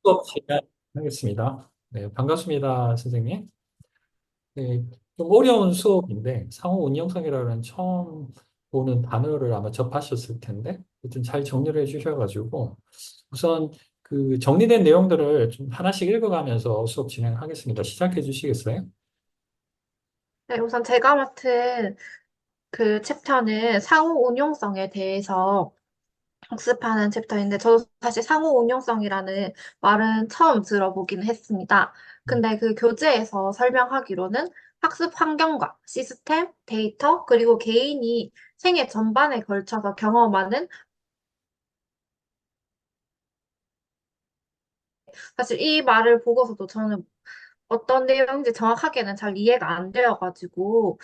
수업 진행하겠습니다. 네, 반갑습니다, 선생님. 네, 좀 어려운 수업인데 상호 운용성이라는 처음 보는 단어를 아마 접하셨을 텐데 좀 잘 정리를 해주셔가지고 우선 그 정리된 내용들을 좀 하나씩 읽어가면서 수업 진행하겠습니다. 시작해 주시겠어요? 네, 우선 제가 맡은 그 챕터는 상호 운용성에 대해서 학습하는 챕터인데, 저도 사실 상호 운용성이라는 말은 처음 들어보기는 했습니다. 근데 그 교재에서 설명하기로는 학습 환경과 시스템, 데이터, 그리고 개인이 생애 전반에 걸쳐서 경험하는, 사실 이 말을 보고서도 저는 어떤 내용인지 정확하게는 잘 이해가 안 되어가지고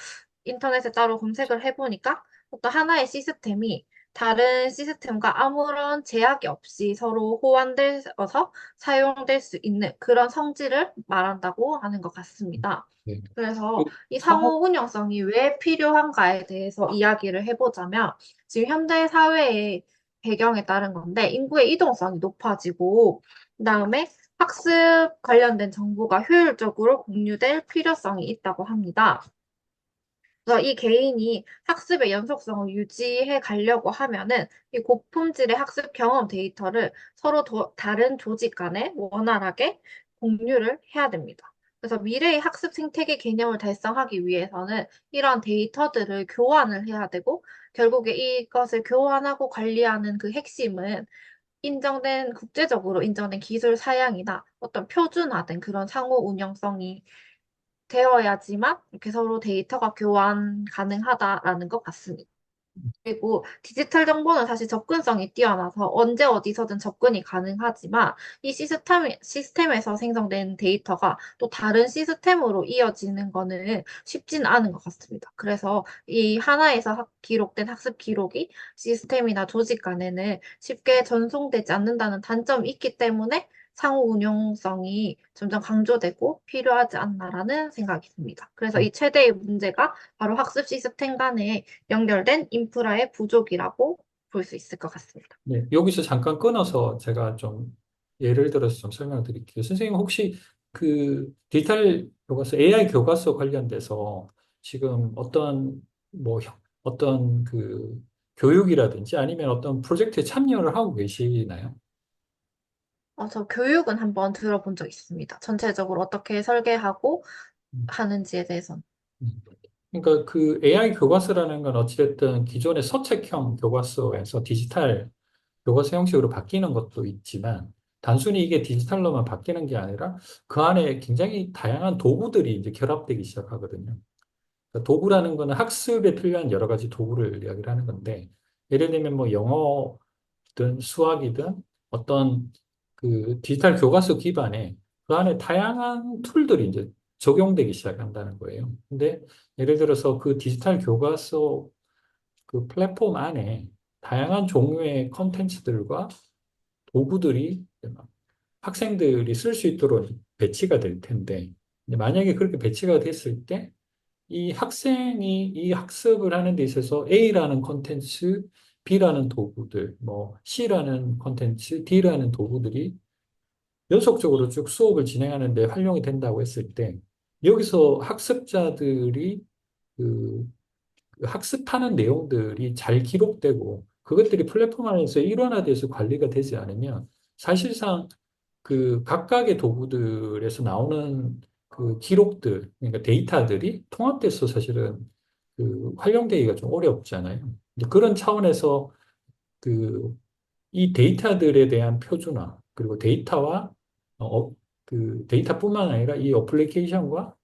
인터넷에 따로 검색을 해보니까 어떤 하나의 시스템이 다른 시스템과 아무런 제약이 없이 서로 호환되어서 사용될 수 있는 그런 성질을 말한다고 하는 것 같습니다. 네. 그 그래서 이 상호 상호 운영성이 왜 필요한가에 대해서 이야기를 해보자면, 지금 현대 사회의 배경에 따른 건데 인구의 이동성이 높아지고, 그다음에 학습 관련된 정보가 효율적으로 공유될 필요성이 있다고 합니다. 그래서 이 개인이 학습의 연속성을 유지해 가려고 하면은 이 고품질의 학습 경험 데이터를 서로 다른 조직 간에 원활하게 공유를 해야 됩니다. 그래서 미래의 학습 생태계 개념을 달성하기 위해서는 이런 데이터들을 교환을 해야 되고, 결국에 이것을 교환하고 관리하는 그 핵심은 국제적으로 인정된 기술 사양이나 어떤 표준화된 그런 상호 운영성이 되어야지만 이렇게 서로 데이터가 교환 가능하다라는 것 같습니다. 그리고 디지털 정보는 사실 접근성이 뛰어나서 언제 어디서든 접근이 가능하지만, 이 시스템에서 생성된 데이터가 또 다른 시스템으로 이어지는 거는 쉽지는 않은 것 같습니다. 그래서 이 하나에서 기록된 학습 기록이 시스템이나 조직 간에는 쉽게 전송되지 않는다는 단점이 있기 때문에 상호 운용성이 점점 강조되고 필요하지 않나라는 생각이 듭니다. 그래서 이 최대의 문제가 바로 학습 시스템 간의 연결된 인프라의 부족이라고 볼 수 있을 것 같습니다. 네, 여기서 잠깐 끊어서 제가 좀 예를 들어서 좀 설명을 드릴게요. 선생님 혹시 그 디지털 교과서, AI 교과서 관련돼서 지금 어떤 그 교육이라든지 아니면 어떤 프로젝트에 참여를 하고 계시나요? 저 교육은 한번 들어본 적 있습니다. 전체적으로 어떻게 설계하고 음, 하는지에 대해서는. 음. 그러니까 그 AI 교과서라는 건 어찌됐든 기존의 서책형 교과서에서 디지털 교과서 형식으로 바뀌는 것도 있지만 단순히 이게 디지털로만 바뀌는 게 아니라 그 안에 굉장히 다양한 도구들이 이제 결합되기 시작하거든요. 그러니까 도구라는 거는 학습에 필요한 여러 가지 도구를 이야기를 하는 건데 예를 들면 뭐 영어든 수학이든 어떤 그 디지털 교과서 기반에 그 안에 다양한 툴들이 이제 적용되기 시작한다는 거예요. 근데 예를 들어서 그 디지털 교과서 그 플랫폼 안에 다양한 종류의 컨텐츠들과 도구들이 학생들이 쓸 수 있도록 배치가 될 텐데, 근데 만약에 그렇게 배치가 됐을 때, 이 학생이 이 학습을 하는 데 있어서 A라는 콘텐츠, B라는 도구들, 뭐 C라는 콘텐츠, D라는 도구들이 연속적으로 쭉 수업을 진행하는 데 활용이 된다고 했을 때, 여기서 학습자들이 그 학습하는 내용들이 잘 기록되고 그것들이 플랫폼 안에서 일원화돼서 관리가 되지 않으면 사실상 그 각각의 도구들에서 나오는 그 기록들, 그러니까 데이터들이 통합돼서 사실은 그 활용되기가 좀 어렵잖아요. 이제 그런 차원에서 그 이 데이터들에 대한 표준화, 그리고 데이터와 그 데이터뿐만 아니라 이 어플리케이션과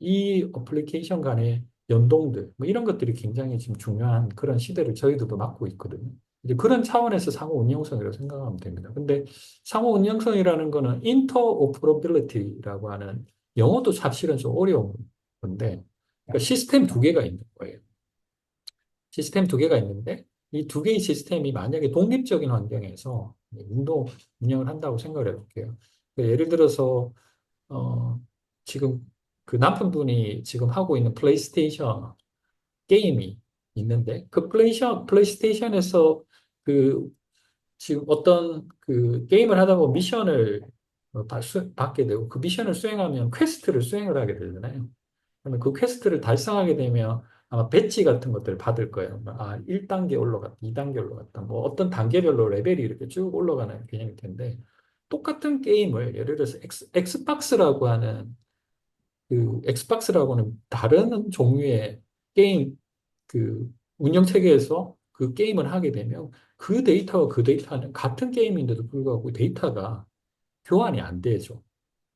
이 어플리케이션 간의 연동들, 뭐 이런 것들이 굉장히 지금 중요한 그런 시대를 저희들도 맞고 있거든요. 이제 그런 차원에서 상호 운용성이라고 생각하면 됩니다. 근데 상호 운용성이라는 거는 interoperability라고 하는 영어도 사실은 좀 어려운 건데, 그러니까 시스템 두 개가 있는 거예요. 시스템 두 개가 있는데 이 두 개의 시스템이 만약에 독립적인 환경에서 운영을 한다고 생각을 해볼게요. 그러니까 예를 들어서 어, 지금 그 남편분이 지금 하고 있는 플레이스테이션 게임이 있는데 그 플레이스테이션에서 그 지금 어떤 그 게임을 하다 보면 미션을 받게 되고 그 미션을 수행하면 퀘스트를 수행을 하게 되잖아요. 그러면 그 퀘스트를 달성하게 되면 아마 배지 같은 것들을 받을 거예요. 아, 1단계 올라갔다, 2단계 올라갔다. 뭐 어떤 단계별로 레벨이 이렇게 쭉 올라가는 개념일 텐데 똑같은 게임을 예를 들어서 엑스박스라고 하는 그 엑스박스라고는 다른 종류의 게임 그 운영 체계에서 그 게임을 하게 되면 그 데이터와 그 데이터는 같은 게임인데도 불구하고 데이터가 교환이 안 되죠.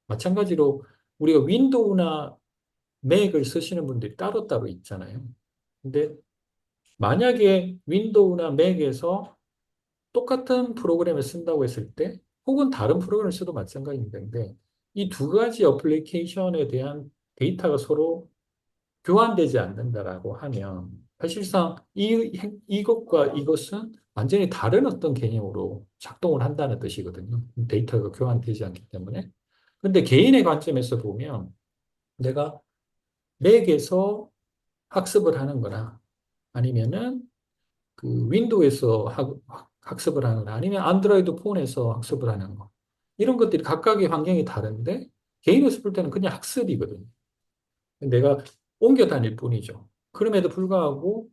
마찬가지로 우리가 윈도우나 맥을 쓰시는 분들이 따로따로 있잖아요. 근데 만약에 윈도우나 맥에서 똑같은 프로그램을 쓴다고 했을 때, 혹은 다른 프로그램을 써도 마찬가지입니다. 근데 이 두 가지 어플리케이션에 대한 데이터가 서로 교환되지 않는다라고 하면, 사실상 이것과 이것은 완전히 다른 어떤 개념으로 작동을 한다는 뜻이거든요. 데이터가 교환되지 않기 때문에. 근데 개인의 관점에서 보면, 내가 맥에서 학습을 하는 거나 아니면은 그 윈도우에서 학습을 하는 거나 아니면 안드로이드 폰에서 학습을 하는 거. 이런 것들이 각각의 환경이 다른데 개인에서 볼 때는 그냥 학습이거든요. 내가 옮겨 다닐 뿐이죠. 그럼에도 불구하고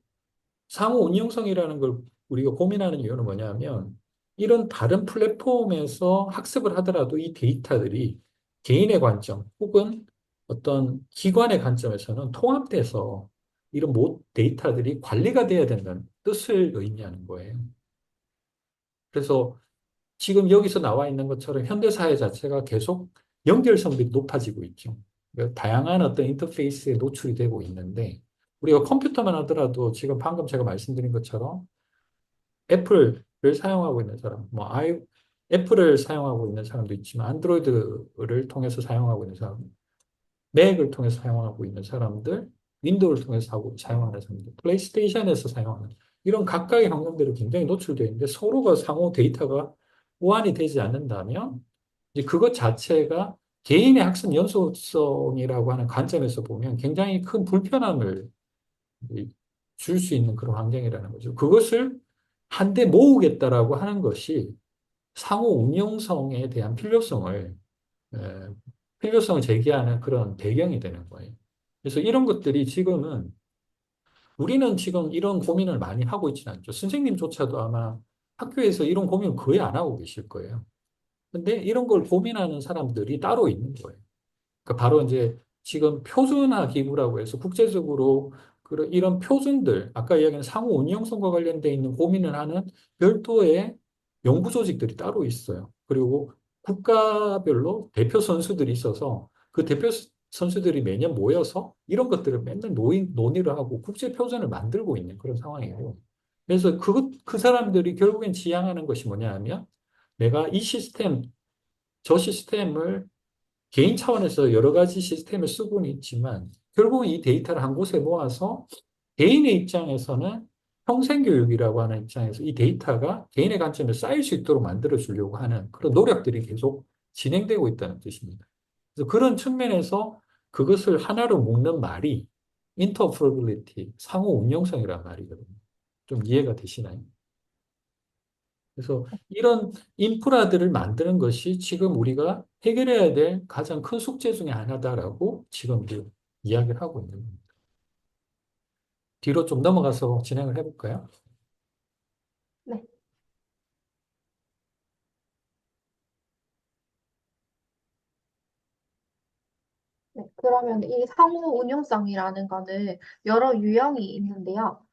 상호 운용성이라는 걸 우리가 고민하는 이유는 뭐냐면 이런 다른 플랫폼에서 학습을 하더라도 이 데이터들이 개인의 관점 혹은 어떤 기관의 관점에서는 통합돼서 이런 데이터들이 관리가 돼야 된다는 뜻을 의미하는 거예요. 그래서 지금 여기서 나와 있는 것처럼 현대사회 자체가 계속 연결성들이 높아지고 있죠. 그러니까 다양한 어떤 인터페이스에 노출이 되고 있는데 우리가 컴퓨터만 하더라도 지금 방금 제가 말씀드린 것처럼 애플을 사용하고 있는 사람, 애플을 사용하고 있는 사람도 있지만 안드로이드를 통해서 사용하고 있는 사람, 맥을 통해서 사용하고 있는 사람들, 윈도우를 통해서 사용하는 사람들, 플레이스테이션에서 사용하는 이런 각각의 환경들이 굉장히 노출되어 있는데 서로가 상호 데이터가 보완이 되지 않는다면 이제 그것 자체가 개인의 학습 연속성이라고 하는 관점에서 보면 굉장히 큰 불편함을 줄 수 있는 그런 환경이라는 거죠. 그것을 한데 모으겠다라고 하는 것이 상호 운용성에 대한 에, 필요성을 제기하는 그런 배경이 되는 거예요. 그래서 이런 것들이 지금은 우리는 지금 이런 고민을 많이 하고 있지는 않죠. 선생님조차도 아마 학교에서 이런 고민을 거의 안 하고 계실 거예요. 근데 이런 걸 고민하는 사람들이 따로 있는 거예요. 그러니까 바로 이제 지금 표준화 기구라고 해서 국제적으로 그런 이런 표준들, 아까 이야기한 상호 운영성과 관련돼 있는 고민을 하는 별도의 연구 조직들이 따로 있어요. 그리고 국가별로 대표 선수들이 있어서 그 대표 선수들이 매년 모여서 이런 것들을 맨날 논의를 하고 국제 표준을 만들고 있는 그런 상황이에요. 그래서 그 사람들이 결국엔 지향하는 것이 뭐냐 하면 내가 이 시스템, 저 시스템을 개인 차원에서 여러 가지 시스템을 쓰고는 있지만 결국은 이 데이터를 한 곳에 모아서 개인의 입장에서는 평생교육이라고 하는 입장에서 이 데이터가 개인의 관점에 쌓일 수 있도록 만들어 주려고 하는 그런 노력들이 계속 진행되고 있다는 뜻입니다. 그래서 그런 측면에서 그것을 하나로 묶는 말이 인터오퍼러빌리티, 상호 운용성이라는 말이거든요. 좀 이해가 되시나요? 그래서 이런 인프라들을 만드는 것이 지금 우리가 해결해야 될 가장 큰 숙제 중에 하나다라고 지금 이제 이야기를 하고 있는 겁니다. 뒤로 좀 넘어가서 진행을 해볼까요? 네. 네, 그러면 이 상호 운용성이라는 거는 여러 유형이 있는데요.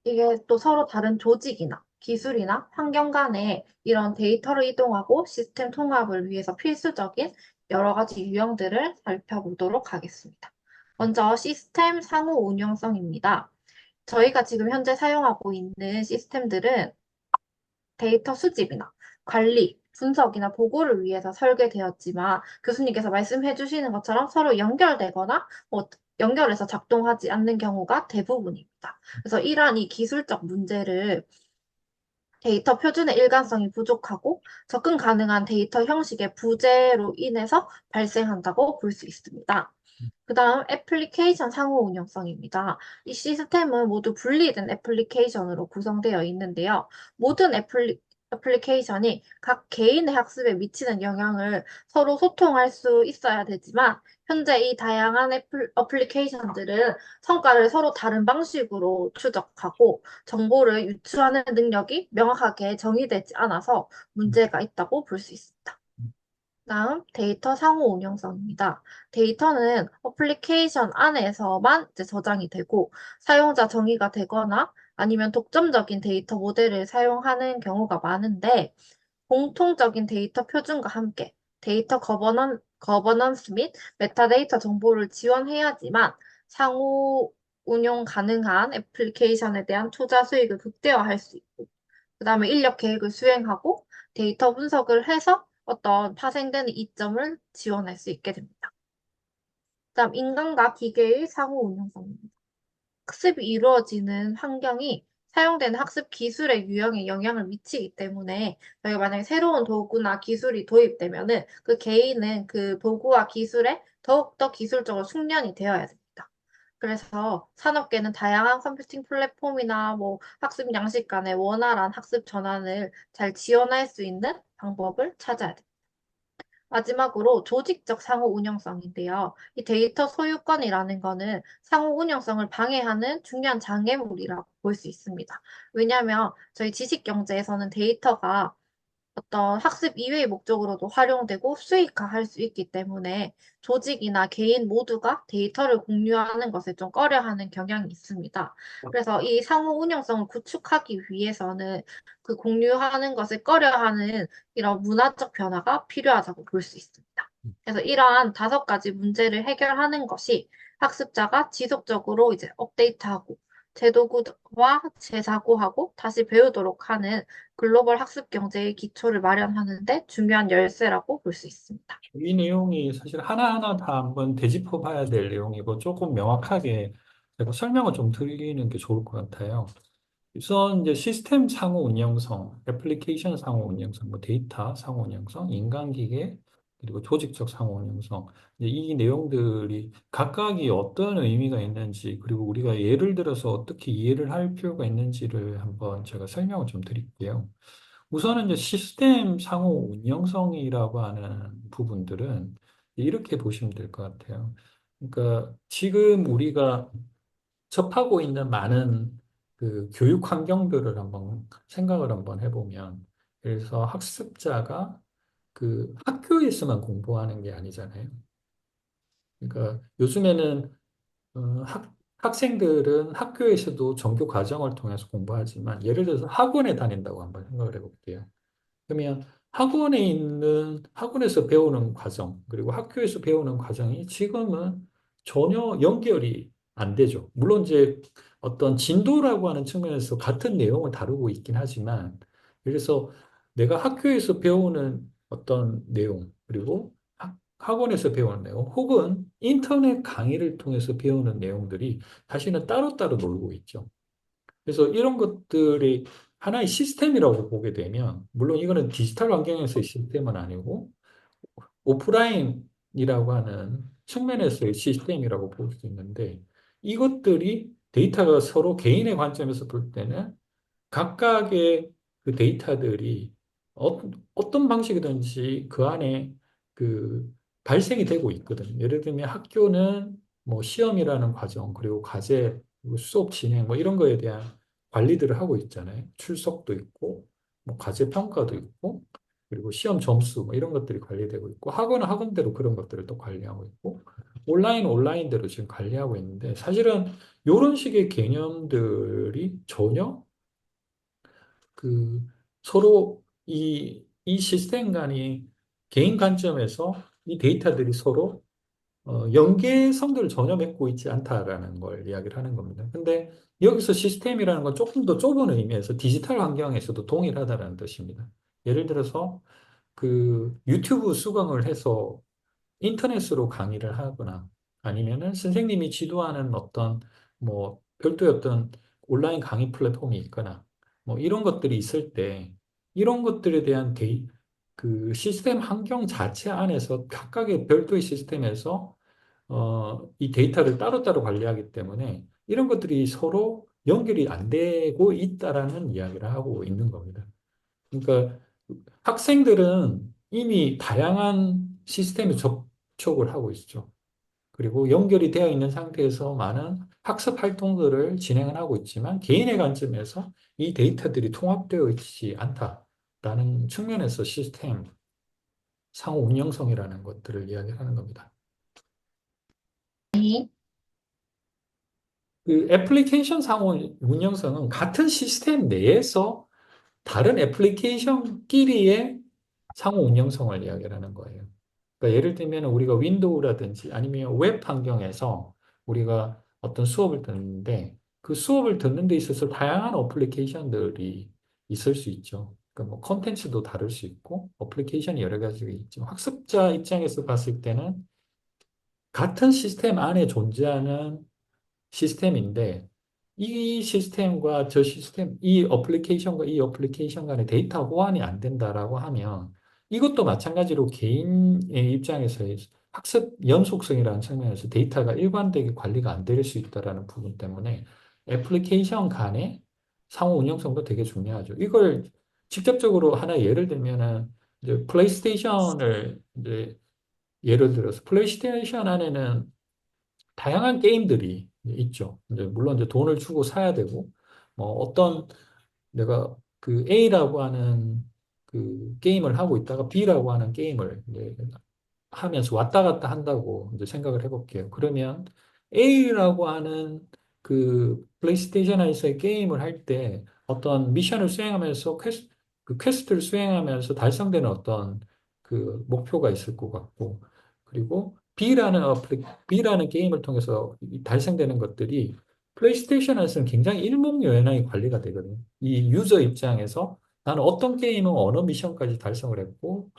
이게 또 서로 다른 조직이나 기술이나 환경 간에 이런 데이터를 이동하고 시스템 통합을 위해서 필수적인 여러 가지 유형들을 살펴보도록 하겠습니다. 먼저 시스템 상호 운용성입니다. 저희가 지금 현재 사용하고 있는 시스템들은 데이터 수집이나 관리, 분석이나 보고를 위해서 설계되었지만 교수님께서 말씀해 주시는 것처럼 서로 연결되거나 연결해서 작동하지 않는 경우가 대부분입니다. 그래서 이러한 이 기술적 문제를 데이터 표준의 일관성이 부족하고 접근 가능한 데이터 형식의 부재로 인해서 발생한다고 볼 수 있습니다. 그 다음 애플리케이션 상호 운영성입니다. 이 시스템은 모두 분리된 애플리케이션으로 구성되어 있는데요. 모든 애플리케이션이 각 개인의 학습에 미치는 영향을 서로 소통할 수 있어야 되지만, 현재 이 다양한 어플리케이션들은 성과를 서로 다른 방식으로 추적하고 정보를 유추하는 능력이 명확하게 정의되지 않아서 문제가 있다고 볼 수 있습니다. 다음, 데이터 상호 운용성입니다. 데이터는 어플리케이션 안에서만 이제 저장이 되고, 사용자 정의가 되거나 아니면 독점적인 데이터 모델을 사용하는 경우가 많은데, 공통적인 데이터 표준과 함께 데이터 거버넌스 및 메타데이터 정보를 지원해야지만 상호 운용 가능한 애플리케이션에 대한 투자 수익을 극대화할 수 있고, 그 다음에 인력 계획을 수행하고 데이터 분석을 해서 어떤 파생되는 이점을 지원할 수 있게 됩니다. 그다음 인간과 기계의 상호 운용성입니다. 학습이 이루어지는 환경이 사용되는 학습 기술의 유형에 영향을 미치기 때문에 저희가 만약에 새로운 도구나 기술이 도입되면은 그 개인은 그 도구와 기술에 더욱더 기술적으로 숙련이 되어야 됩니다. 그래서 산업계는 다양한 컴퓨팅 플랫폼이나 뭐 학습 양식 간의 원활한 학습 전환을 잘 지원할 수 있는 방법을 찾아야 됩니다. 마지막으로 조직적 상호 운영성인데요. 이 데이터 소유권이라는 거는 상호 운영성을 방해하는 중요한 장애물이라고 볼 수 있습니다. 왜냐하면 저희 지식 경제에서는 데이터가 어떤 학습 이외의 목적으로도 활용되고 수익화할 수 있기 때문에 조직이나 개인 모두가 데이터를 공유하는 것을 좀 꺼려하는 경향이 있습니다. 그래서 이 상호 운영성을 구축하기 위해서는 그 공유하는 것을 꺼려하는 이런 문화적 변화가 필요하다고 볼 수 있습니다. 그래서 이러한 5가지 문제를 해결하는 것이 학습자가 지속적으로 이제 업데이트하고 제도구와 재사고하고 다시 배우도록 하는 글로벌 학습 경제의 기초를 마련하는데 중요한 열쇠라고 볼 수 있습니다. 이 내용이 사실 하나하나 다 한번 되짚어 봐야 될 내용이고 조금 명확하게 제가 설명을 좀 드리는 게 좋을 것 같아요. 우선 이제 시스템 상호 운영성, 애플리케이션 상호 운영성, 뭐 데이터 상호 운영성, 인간기계, 그리고 조직적 상호 운영성. 이제 이 내용들이 각각이 어떤 의미가 있는지, 그리고 우리가 예를 들어서 어떻게 이해를 할 필요가 있는지를 한번 제가 설명을 좀 드릴게요. 우선은 이제 시스템 상호 운영성이라고 하는 부분들은 이렇게 보시면 될 것 같아요. 그러니까 지금 우리가 접하고 있는 많은 그 교육 환경들을 한번 생각을 한번 해보면, 그래서 학습자가 그 학교에서만 공부하는 게 아니잖아요. 그러니까 요즘에는 학생들은 학교에서도 정규 과정을 통해서 공부하지만, 예를 들어서 학원에 다닌다고 한번 생각을 해볼게요. 그러면 학원에서 배우는 과정, 그리고 학교에서 배우는 과정이 지금은 전혀 연결이 안 되죠. 물론 이제 어떤 진도라고 하는 측면에서 같은 내용을 다루고 있긴 하지만, 그래서 내가 학교에서 배우는 어떤 내용, 그리고 학원에서 배우는 내용, 혹은 인터넷 강의를 통해서 배우는 내용들이 사실은 따로따로 놀고 있죠. 그래서 이런 것들이 하나의 시스템이라고 보게 되면, 물론 이거는 디지털 환경에서의 시스템은 아니고 오프라인이라고 하는 측면에서의 시스템이라고 볼 수 있는데, 이것들이 데이터가 서로 개인의 관점에서 볼 때는 각각의 그 데이터들이 어떤 방식이든지 그 안에 그 발생이 되고 있거든요. 예를 들면 학교는 뭐 시험이라는 과정, 그리고 과제, 그리고 수업 진행, 뭐 이런 거에 대한 관리들을 하고 있잖아요. 출석도 있고, 뭐 과제 평가도 있고, 그리고 시험 점수, 뭐 이런 것들이 관리되고 있고, 학원은 학원대로 그런 것들을 또 관리하고 있고, 온라인은 온라인대로 지금 관리하고 있는데, 사실은 이런 식의 개념들이 전혀 그 서로 이 시스템 간이 개인 관점에서 이 데이터들이 서로 연계성들을 전혀 맺고 있지 않다라는 걸 이야기를 하는 겁니다. 근데 여기서 시스템이라는 건 조금 더 좁은 의미에서 디지털 환경에서도 동일하다라는 뜻입니다. 예를 들어서 그 유튜브 수강을 해서 인터넷으로 강의를 하거나, 아니면은 선생님이 지도하는 어떤 뭐 별도의 어떤 온라인 강의 플랫폼이 있거나, 뭐 이런 것들이 있을 때 이런 것들에 대한 그 시스템 환경 자체 안에서 각각의 별도의 시스템에서 이 데이터를 따로따로 관리하기 때문에 이런 것들이 서로 연결이 안 되고 있다라는 이야기를 하고 있는 겁니다. 그러니까 학생들은 이미 다양한 시스템에 접촉을 하고 있죠. 그리고 연결이 되어 있는 상태에서 많은 학습 활동들을 진행을 하고 있지만 개인의 관점에서 이 데이터들이 통합되어 있지 않다라는 측면에서 시스템 상호 운영성이라는 것들을 이야기하는 겁니다. 네. 그 애플리케이션 상호 운영성은 같은 시스템 내에서 다른 애플리케이션끼리의 상호 운영성을 이야기하는 거예요. 그러니까 예를 들면 우리가 윈도우라든지 아니면 웹 환경에서 우리가 어떤 수업을 듣는데 그 수업을 듣는 데 있어서 다양한 어플리케이션들이 있을 수 있죠. 그러니까 뭐 컨텐츠도 다를 수 있고 어플리케이션이 여러 가지가 있죠. 학습자 입장에서 봤을 때는 같은 시스템 안에 존재하는 시스템인데 이 시스템과 저 시스템, 이 어플리케이션과 이 어플리케이션 간의 데이터 호환이 안 된다라고 하면 이것도 마찬가지로 개인의 입장에서의 학습 연속성이라는 측면에서 데이터가 일관되게 관리가 안 될 수 있다라는 부분 때문에 애플리케이션 간의 상호 운영성도 되게 중요하죠. 이걸 직접적으로 하나 예를 들면은 이제 플레이스테이션을 이제 예를 들어서 플레이스테이션 안에는 다양한 게임들이 있죠. 이제 물론 이제 돈을 주고 사야 되고, 뭐 어떤 내가 그 A라고 하는 그 게임을 하고 있다가 B라고 하는 게임을 이제 하면서 왔다 갔다 한다고 이제 생각을 해볼게요. 그러면 A라고 하는 그 플레이스테이션에서의 게임을 할 때 어떤 미션을 수행하면서 그 퀘스트를 수행하면서 달성되는 어떤 그 목표가 있을 것 같고, 그리고 B라는 게임을 통해서 달성되는 것들이 플레이스테이션에서는 굉장히 일목요연하게 관리가 되거든요. 이 유저 입장에서 나는 어떤 게임은 어느 미션까지 달성을 했고,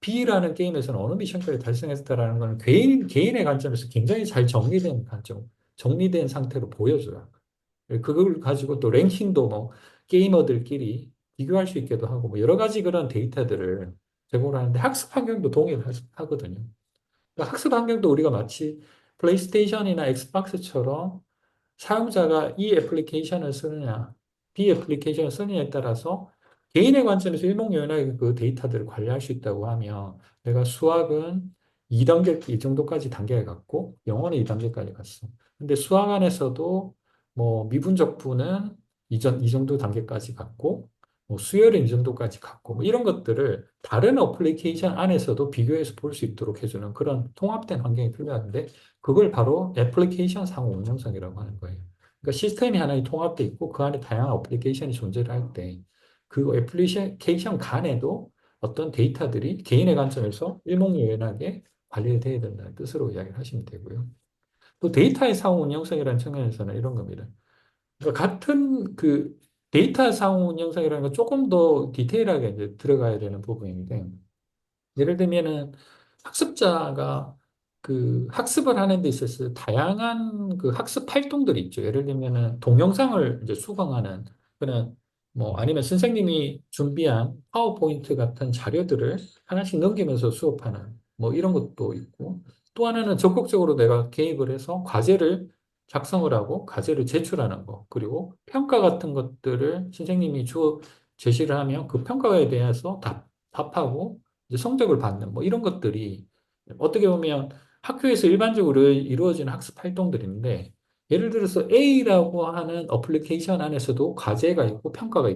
B라는 게임에서는 어느 미션까지 달성했다라는 건 개인의 관점에서 굉장히 잘 정리된 관점, 정리된 상태로 보여줘요. 그걸 가지고 또 랭킹도 뭐 게이머들끼리 비교할 수 있게도 하고 뭐 여러 가지 그런 데이터들을 제공을 하는데 학습 환경도 동일하거든요. 그러니까 학습 환경도 우리가 마치 플레이스테이션이나 엑스박스처럼 사용자가 이 애플리케이션을 쓰느냐, B 애플리케이션을 쓰느냐에 따라서 개인의 관점에서 일목요연하게 그 데이터들을 관리할 수 있다고 하면 내가 수학은 2단계, 이 정도까지 단계가 갔고 영어는 2단계까지 갔어. 근데 수학 안에서도 뭐 미분적분은 이 정도 단계까지 갔고 뭐 수열은 이 정도까지 갔고 뭐 이런 것들을 다른 어플리케이션 안에서도 비교해서 볼 수 있도록 해주는 그런 통합된 환경이 필요한데 그걸 바로 애플리케이션 상호 운영성이라고 하는 거예요. 그러니까 시스템이 하나의 통합되어 있고 그 안에 다양한 어플리케이션이 존재를 할 때 그 애플리케이션 간에도 어떤 데이터들이 개인의 관점에서 일목요연하게 관리돼야 된다는 뜻으로 이야기를 하시면 되고요. 또 데이터의 상호 운영성이라는 측면에서는 이런 겁니다. 그러니까 같은 그 데이터 상호 운영성이라는 건 조금 더 디테일하게 이제 들어가야 되는 부분인데 예를 들면은 학습자가 그 학습을 하는 데 있어서 다양한 그 학습 활동들이 있죠. 예를 들면은 동영상을 이제 수강하는 그런 뭐 아니면 선생님이 준비한 파워포인트 같은 자료들을 하나씩 넘기면서 수업하는 뭐 이런 것도 있고 또 하나는 적극적으로 내가 개입을 해서 과제를 작성을 하고 과제를 제출하는 거 그리고 평가 같은 것들을 선생님이 제시를 하면 그 평가에 대해서 답하고 이제 성적을 받는 뭐 이런 것들이 어떻게 보면 학교에서 일반적으로 이루어지는 학습 활동들인데 예를 들어서 A라고 하는 어플리케이션 안에서도 과제가 있고 평가가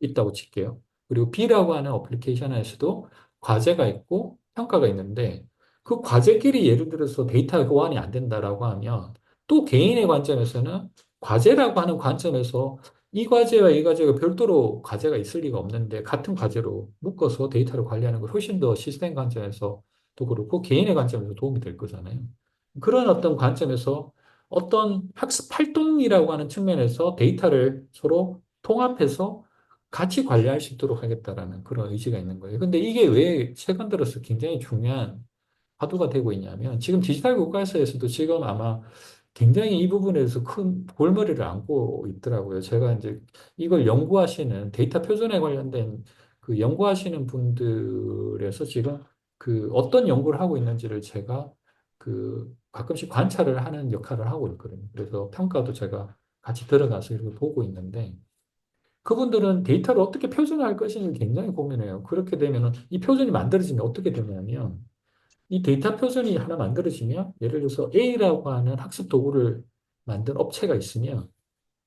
있다고 칠게요. 그리고 B라고 하는 어플리케이션 안에서도 과제가 있고 평가가 있는데 그 과제끼리 예를 들어서 데이터 교환이 안 된다라고 하면 또 개인의 관점에서는 과제라고 하는 관점에서 이 과제와 이 과제가 별도로 과제가 있을 리가 없는데 같은 과제로 묶어서 데이터를 관리하는 걸 훨씬 더 시스템 관점에서 또 그렇고 개인의 관점에서 도움이 될 거잖아요. 그런 어떤 관점에서 어떤 학습 활동이라고 하는 측면에서 데이터를 서로 통합해서 같이 관리할 수 있도록 하겠다라는 그런 의지가 있는 거예요. 근데 이게 왜 최근 들어서 굉장히 중요한 화두가 되고 있냐면 지금 디지털 국가에서도 지금 아마 굉장히 이 부분에서 큰 골머리를 앓고 있더라고요. 제가 이제 이걸 연구하시는 데이터 표준에 관련된 그 연구하시는 분들에서 지금 그 어떤 연구를 하고 있는지를 제가 그 가끔씩 관찰을 하는 역할을 하고 있거든요. 그래서 평가도 제가 같이 들어가서 이렇게 보고 있는데 그분들은 데이터를 어떻게 표준화할 것인지 굉장히 고민해요. 그렇게 되면은 이 표준이 만들어지면 어떻게 되냐면 이 데이터 표준이 하나 만들어지면 예를 들어서 A라고 하는 학습 도구를 만든 업체가 있으면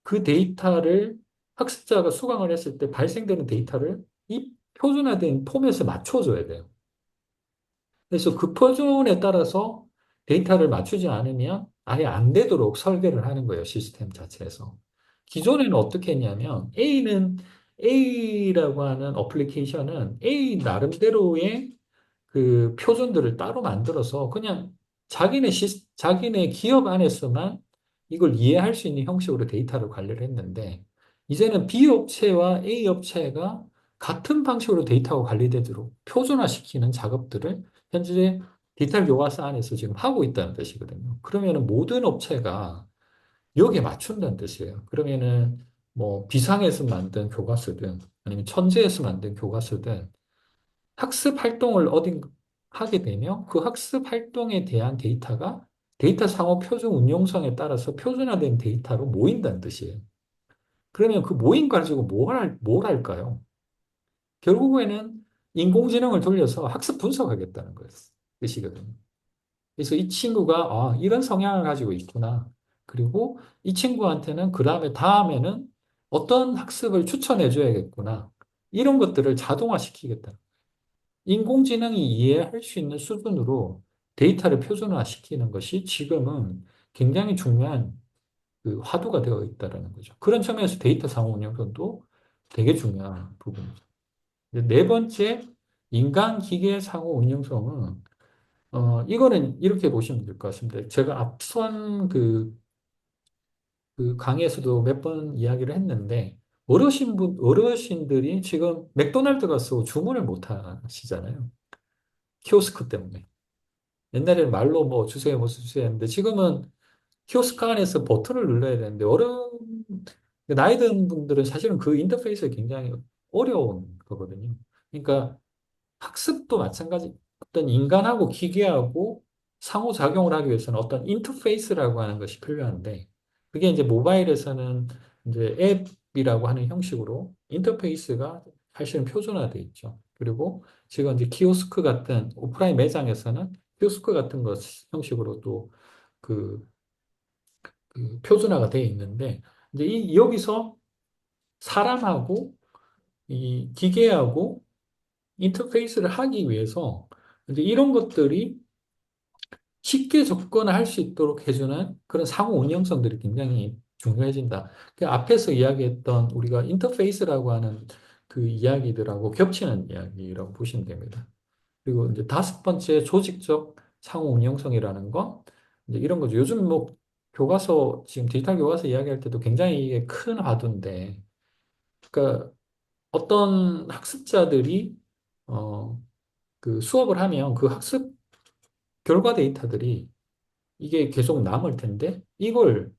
그 데이터를 학습자가 수강을 했을 때 발생되는 데이터를 이 표준화된 포맷에 맞춰줘야 돼요. 그래서 그 표준에 따라서 데이터를 맞추지 않으면 아예 안 되도록 설계를 하는 거예요, 시스템 자체에서. 기존에는 어떻게 했냐면 A라고 하는 어플리케이션은 A 나름대로의 그 표준들을 따로 만들어서 그냥 자기네 기업 안에서만 이걸 이해할 수 있는 형식으로 데이터를 관리를 했는데, 이제는 B 업체와 A 업체가 같은 방식으로 데이터가 관리되도록 표준화시키는 작업들을 현재 디지털 교과서 안에서 지금 하고 있다는 뜻이거든요. 그러면은 모든 업체가 여기에 맞춘다는 뜻이에요. 그러면은 뭐 비상에서 만든 교과서든 아니면 천재에서 만든 교과서든 학습 활동을 어딘 하게 되면 그 학습 활동에 대한 데이터가 데이터 상호 표준 운용성에 따라서 표준화된 데이터로 모인다는 뜻이에요. 그러면 그 모인 가지고 뭘 할까요? 결국에는 인공지능을 돌려서 학습 분석하겠다는 거예요. 뜻이거든요. 그래서 이 친구가 이런 성향을 가지고 있구나. 그리고 이 친구한테는 그 다음에는 어떤 학습을 추천해 줘야겠구나. 이런 것들을 자동화시키겠다. 인공지능이 이해할 수 있는 수준으로 데이터를 표준화시키는 것이 지금은 굉장히 중요한 그 화두가 되어 있다는 거죠. 그런 측면에서 데이터 상호 운영도 되게 중요한 부분이죠. 네 번째, 인간 기계 상호 운영성은 이거는 이렇게 보시면 될 것 같습니다. 제가 앞선 그 강의에서도 몇 번 이야기를 했는데 어르신들이 지금 맥도날드 가서 주문을 못 하시잖아요. 키오스크 때문에. 옛날에는 말로 뭐 주세요, 뭐 주세요 했는데 지금은 키오스크 안에서 버튼을 눌러야 되는데 나이 든 분들은 사실은 그 인터페이스가 굉장히 어려운 거거든요. 그러니까 학습도 마찬가지. 어떤 인간하고 기계하고 상호작용을 하기 위해서는 어떤 인터페이스라고 하는 것이 필요한데, 그게 이제 모바일에서는 이제 앱이라고 하는 형식으로 인터페이스가 사실은 표준화되어 있죠. 그리고 지금 이제 키오스크 같은 오프라인 매장에서는 키오스크 같은 것 형식으로 또 그, 그 표준화가 되어 있는데, 이제 여기서 사람하고 이 기계하고 인터페이스를 하기 위해서 이제 이런 것들이 쉽게 접근할 수 있도록 해주는 그런 상호 운영성들이 굉장히 중요해진다. 그 앞에서 이야기했던 우리가 인터페이스라고 하는 그 이야기들하고 겹치는 이야기라고 보시면 됩니다. 그리고 이제 다섯 번째 조직적 상호 운영성이라는 건 이제 이런 거죠. 요즘 뭐 교과서 지금 디지털 교과서 이야기할 때도 굉장히 이게 큰 화두인데, 그러니까 어떤 학습자들이 어, 그 수업을 하면 그 학습 결과 데이터들이 이게 계속 남을 텐데 이걸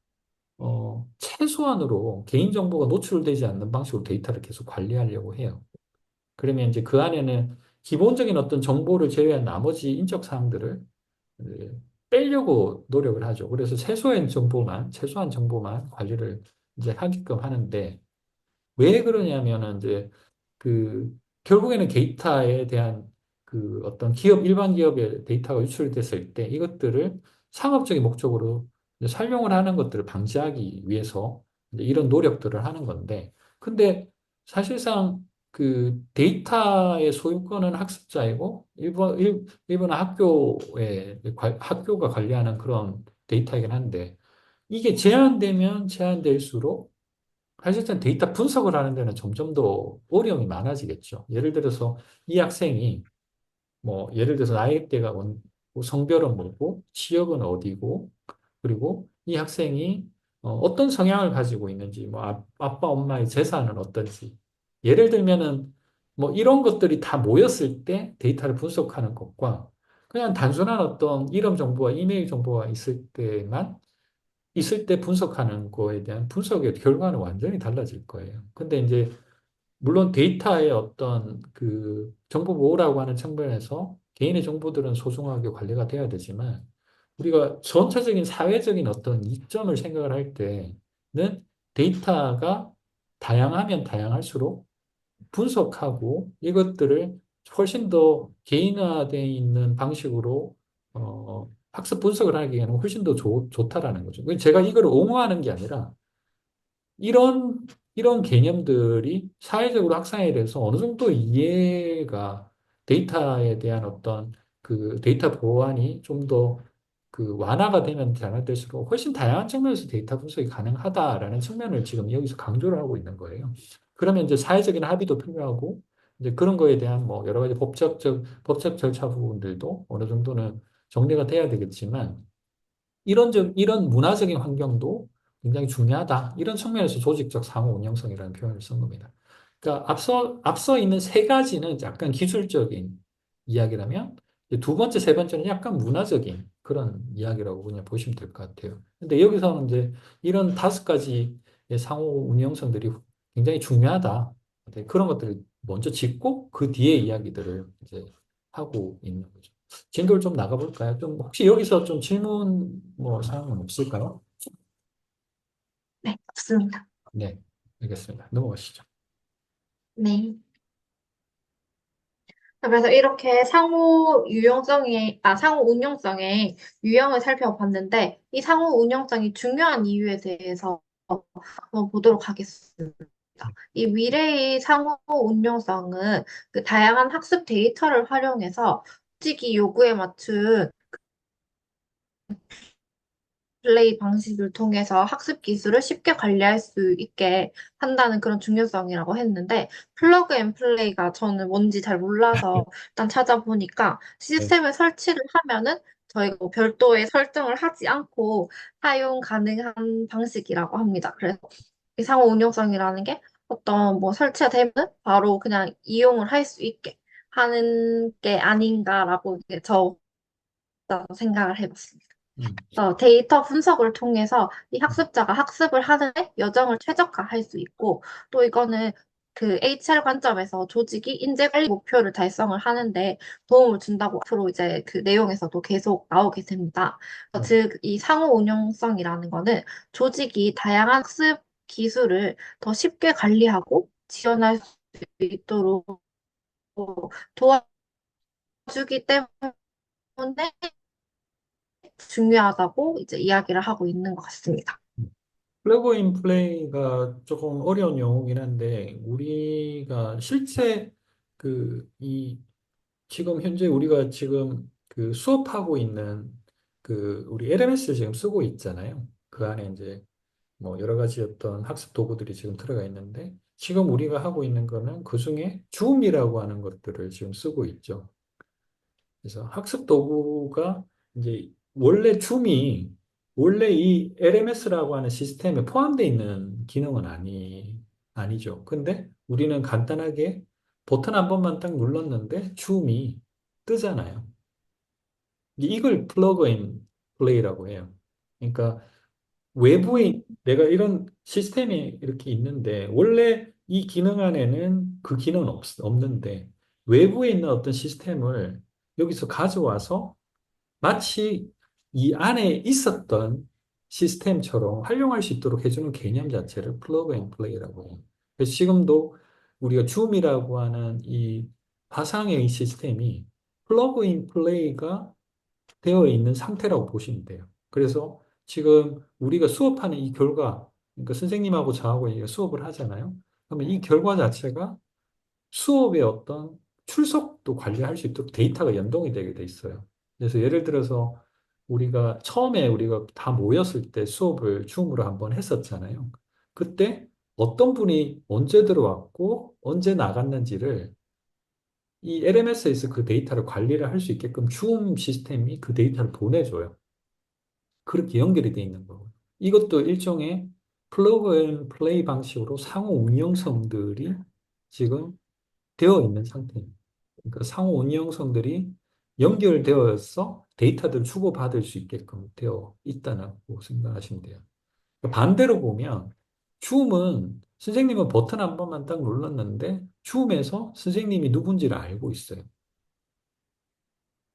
최소한으로 개인정보가 노출되지 않는 방식으로 데이터를 계속 관리하려고 해요. 그러면 이제 그 안에는 기본적인 어떤 정보를 제외한 나머지 인적 사항들을 이제 빼려고 노력을 하죠. 그래서 최소한 정보만 관리를 이제 하게끔 하는데, 왜 그러냐면은 이제 그 결국에는 데이터에 대한 그 어떤 일반 기업의 데이터가 유출됐을 때 이것들을 상업적인 목적으로 이제 활용을 하는 것들을 방지하기 위해서 이제 이런 노력들을 하는 건데, 근데 사실상 그 데이터의 소유권은 학습자이고 일본 학교가 관리하는 그런 데이터이긴 한데, 이게 제한되면 제한될수록 사실상 데이터 분석을 하는 데는 점점 더 어려움이 많아지겠죠. 예를 들어서 이 학생이 뭐 예를 들어서 나이대가 뭐 성별은 뭐고 지역은 어디고 그리고 이 학생이 어떤 성향을 가지고 있는지 뭐 아빠 엄마의 재산은 어떤지 예를 들면은 뭐 이런 것들이 다 모였을 때 데이터를 분석하는 것과 그냥 단순한 어떤 이름 정보와 이메일 정보가 있을 때 분석하는 거에 대한 분석의 결과는 완전히 달라질 거예요. 근데 이제 물론 데이터의 어떤 그 정보 보호라고 하는 측면에서 개인의 정보들은 소중하게 관리가 돼야 되지만 우리가 전체적인 사회적인 어떤 이점을 생각을 할 때는 데이터가 다양하면 다양할수록 분석하고 이것들을 훨씬 더 개인화되어 있는 방식으로 학습 분석을 하기에는 훨씬 더 좋다라는 거죠. 제가 이걸 옹호하는 게 아니라 이런 개념들이 사회적으로 학생에 대해서 어느 정도 이해가 데이터에 대한 어떤 그 데이터 보안이 좀 더 그 완화가 되면 완화될수록 훨씬 다양한 측면에서 데이터 분석이 가능하다라는 측면을 지금 여기서 강조를 하고 있는 거예요. 그러면 이제 사회적인 합의도 필요하고 이제 그런 거에 대한 뭐 여러 가지 법적 절차 부분들도 어느 정도는 정리가 돼야 되겠지만 이런 문화적인 환경도 굉장히 중요하다. 이런 측면에서 조직적 상호 운영성이라는 표현을 쓴 겁니다. 그러니까 앞서 있는 세 가지는 약간 기술적인 이야기라면 이제 두 번째, 세 번째는 약간 문화적인 그런 이야기라고 그냥 보시면 될 것 같아요. 근데 여기서는 이제 이런 다섯 가지의 상호 운영성들이 굉장히 중요하다. 네, 그런 것들을 먼저 짚고 그 뒤에 이야기들을 이제 하고 있는 거죠. 진도를 좀 나가볼까요? 좀 혹시 여기서 좀 질문 뭐 사항은 없을까요? 네, 없습니다. 네, 알겠습니다. 넘어가시죠. 네. 그래서 이렇게 상호 운용성의 유형을 살펴봤는데, 이 상호 운용성이 중요한 이유에 대해서 한번 보도록 하겠습니다. 이 미래의 상호 운용성은 그 다양한 학습 데이터를 활용해서 수직이 요구에 맞춘 플레이 방식을 통해서 학습 기술을 쉽게 관리할 수 있게 한다는 그런 중요성이라고 했는데, 플러그 앤 플레이가 저는 뭔지 잘 몰라서 일단 찾아보니까 네. 시스템을 설치를 하면은 저희가 뭐 별도의 설정을 하지 않고 사용 가능한 방식이라고 합니다. 그래서 이 상호 운용성이라는 게 어떤 뭐 설치가 되면 바로 그냥 이용을 할 수 있게 하는 게 아닌가라고 이제 저 생각을 해봤습니다. 음, 데이터 분석을 통해서 이 학습자가 학습을 하는데 여정을 최적화할 수 있고, 또 이거는 그 HR 관점에서 조직이 인재 관리 목표를 달성을 하는데 도움을 준다고 앞으로 이제 그 내용에서도 계속 나오게 됩니다. 네. 즉, 이 상호 운용성이라는 거는 조직이 다양한 학습 기술을 더 쉽게 관리하고 지원할 수 있도록 도와주기 때문에 중요하다고 이제 이야기를 하고 있는 것 같습니다. 플러그 인 플레이가 조금 어려운 용어긴 한데 우리가 실제 이 지금 현재 우리가 지금 그 수업하고 있는 그 우리 LMS 지금 쓰고 있잖아요. 그 안에 이제 뭐 여러 가지 어떤 학습 도구들이 지금 들어가 있는데 지금 우리가 하고 있는 거는 그중에 줌이라고 하는 것들을 지금 쓰고 있죠. 그래서 학습 도구가 이제 원래 이 LMS라고 하는 시스템에 포함되어 있는 기능은 아니죠. 근데 우리는 간단하게 버튼 한 번만 딱 눌렀는데 줌이 뜨잖아요. 이걸 플러그 인 플레이라고 해요. 그러니까 외부에 내가 이런 시스템이 이렇게 있는데 원래 이 기능 안에는 그 기능은 없는데 외부에 있는 어떤 시스템을 여기서 가져와서 마치 이 안에 있었던 시스템처럼 활용할 수 있도록 해주는 개념 자체를 플러그 앤 플레이라고 해요. 그래서 지금도 우리가 줌이라고 하는 이 화상의 시스템이 플러그 인 플레이가 되어 있는 상태라고 보시면 돼요. 그래서 지금 우리가 수업하는 이 결과, 그러니까 선생님하고 저하고 이제 수업을 하잖아요. 그러면 이 결과 자체가 수업의 어떤 출석도 관리할 수 있도록 데이터가 연동이 되게 돼 있어요. 그래서 예를 들어서 우리가 다 모였을 때 수업을 줌으로 한번 했었잖아요. 그때 어떤 분이 언제 들어왔고 언제 나갔는지를 이 LMS에서 그 데이터를 관리를 할 수 있게끔 줌 시스템이 그 데이터를 보내줘요. 그렇게 연결이 돼 있는 거고. 이것도 일종의 플러그 앤 플레이 방식으로 상호 운영성들이 지금 되어 있는 상태입니다. 그러니까 상호 운영성들이 연결되어서 데이터들을 주고받을 수 있게끔 되어 있다고 생각하시면 돼요. 그러니까 반대로 보면 줌은 선생님은 버튼 한 번만 딱 눌렀는데 줌에서 선생님이 누군지를 알고 있어요.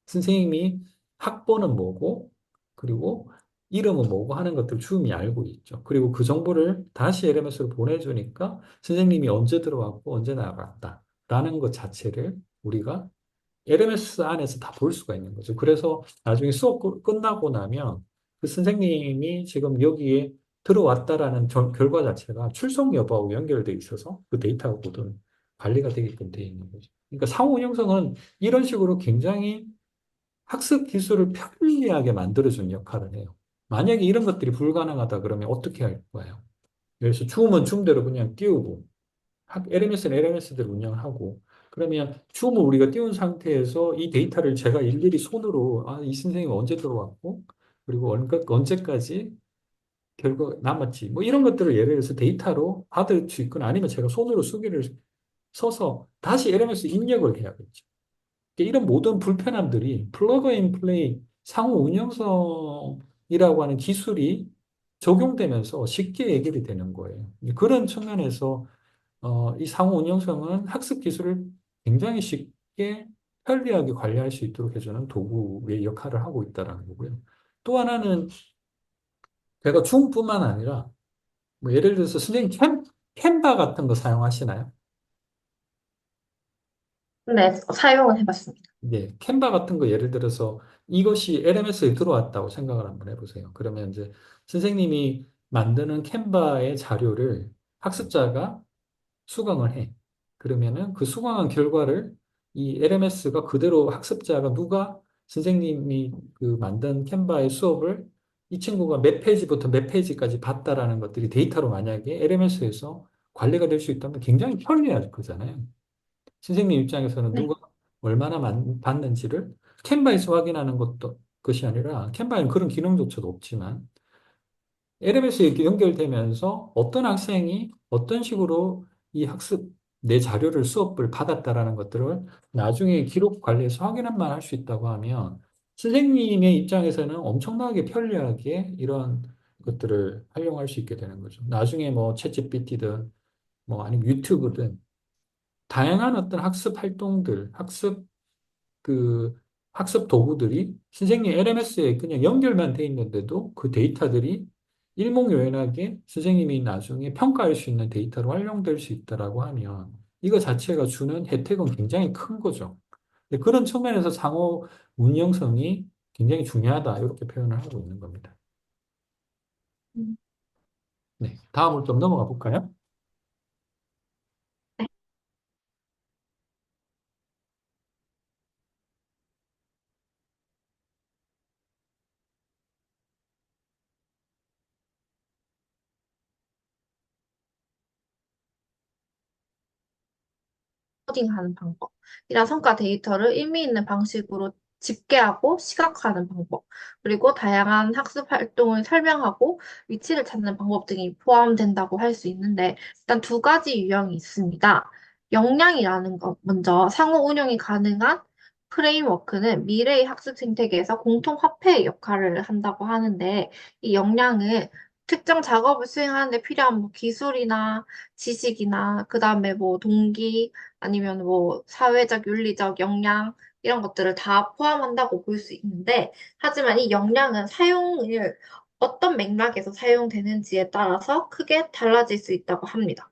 선생님이 학번은 뭐고 그리고 이름은 뭐고 하는 것들 줌이 알고 있죠. 그리고 그 정보를 다시 LMS로 보내주니까 선생님이 언제 들어왔고 언제 나갔다라는 것 자체를 우리가 LMS 안에서 다 볼 수가 있는 거죠. 그래서 나중에 수업 끝나고 나면 그 선생님이 지금 여기에 들어왔다라는 결과 자체가 출석 여부하고 연결돼 있어서 그 데이터가 모든 관리가 되게끔 되어 있는 거죠. 그러니까 상호 운영성은 이런 식으로 굉장히 학습 기술을 편리하게 만들어주는 역할을 해요. 만약에 이런 것들이 불가능하다 그러면 어떻게 할 거예요? 그래서 줌은 줌대로 그냥 띄우고 LMS는 LMS대로 운영을 하고 그러면 줌을 우리가 띄운 상태에서 이 데이터를 제가 일일이 손으로 이 선생님이 언제 들어왔고 그리고 언제까지 결과 남았지 뭐 이런 것들을 예를 들어서 데이터로 받을 수 있거나 아니면 제가 손으로 수기를 써서 다시 LMS 입력을 해야겠죠. 이런 모든 불편함들이 플러그 앤 플레이 상호 운영성이라고 하는 기술이 적용되면서 쉽게 해결이 되는 거예요. 그런 측면에서 이 상호 운영성은 학습 기술을 굉장히 쉽게 편리하게 관리할 수 있도록 해주는 도구의 역할을 하고 있다는 거고요. 또 하나는 제가 줌뿐만 아니라 뭐 예를 들어서 선생님 캔바 같은 거 사용하시나요? 네, 사용은 해봤습니다. 네, 캔바 같은 거 예를 들어서 이것이 LMS에 들어왔다고 생각을 한번 해보세요. 그러면 이제 선생님이 만드는 캔바의 자료를 학습자가 수강을 해. 그러면은 그 수강한 결과를 이 LMS가 그대로 학습자가 누가 선생님이 그 만든 캔바의 수업을 이 친구가 몇 페이지부터 몇 페이지까지 봤다라는 것들이 데이터로 만약에 LMS에서 관리가 될 수 있다면 굉장히 편리할 거잖아요. 선생님 입장에서는 네. 누가 얼마나 봤는지를 캔바에서 확인하는 것이 아니라 캔바에는 그런 기능조차도 없지만 LMS에 이렇게 연결되면서 어떤 학생이 어떤 식으로 이 내 자료를 수업을 받았다라는 것들을 나중에 기록 관리해서 확인만 할 수 있다고 하면 선생님의 입장에서는 엄청나게 편리하게 이런 것들을 활용할 수 있게 되는 거죠. 나중에 뭐 챗GPT든 뭐 아니면 유튜브든 다양한 어떤 학습 활동들, 그 학습 도구들이 선생님 LMS에 그냥 연결만 돼 있는데도 그 데이터들이 일목요연하게 선생님이 나중에 평가할 수 있는 데이터로 활용될 수 있다라고 하면 이거 자체가 주는 혜택은 굉장히 큰 거죠. 근데 그런 측면에서 상호 운영성이 굉장히 중요하다 이렇게 표현을 하고 있는 겁니다. 음, 네, 다음으로 좀 넘어가 볼까요? 네. 코딩하는 방법. 이런 성과 데이터를 의미 있는 방식으로 집계하고 시각화하는 방법. 그리고 다양한 학습 활동을 설명하고 위치를 찾는 방법 등이 포함된다고 할 수 있는데, 일단 두 가지 유형이 있습니다. 역량이라는 것, 먼저 상호 운용이 가능한 프레임워크는 미래의 학습 생태계에서 공통 화폐의 역할을 한다고 하는데, 이 역량은 특정 작업을 수행하는 데 필요한 뭐 기술이나 지식이나 그다음에 뭐 동기 아니면 뭐 사회적, 윤리적 역량 이런 것들을 다 포함한다고 볼 수 있는데 하지만 이 역량은 사용을 어떤 맥락에서 사용되는지에 따라서 크게 달라질 수 있다고 합니다.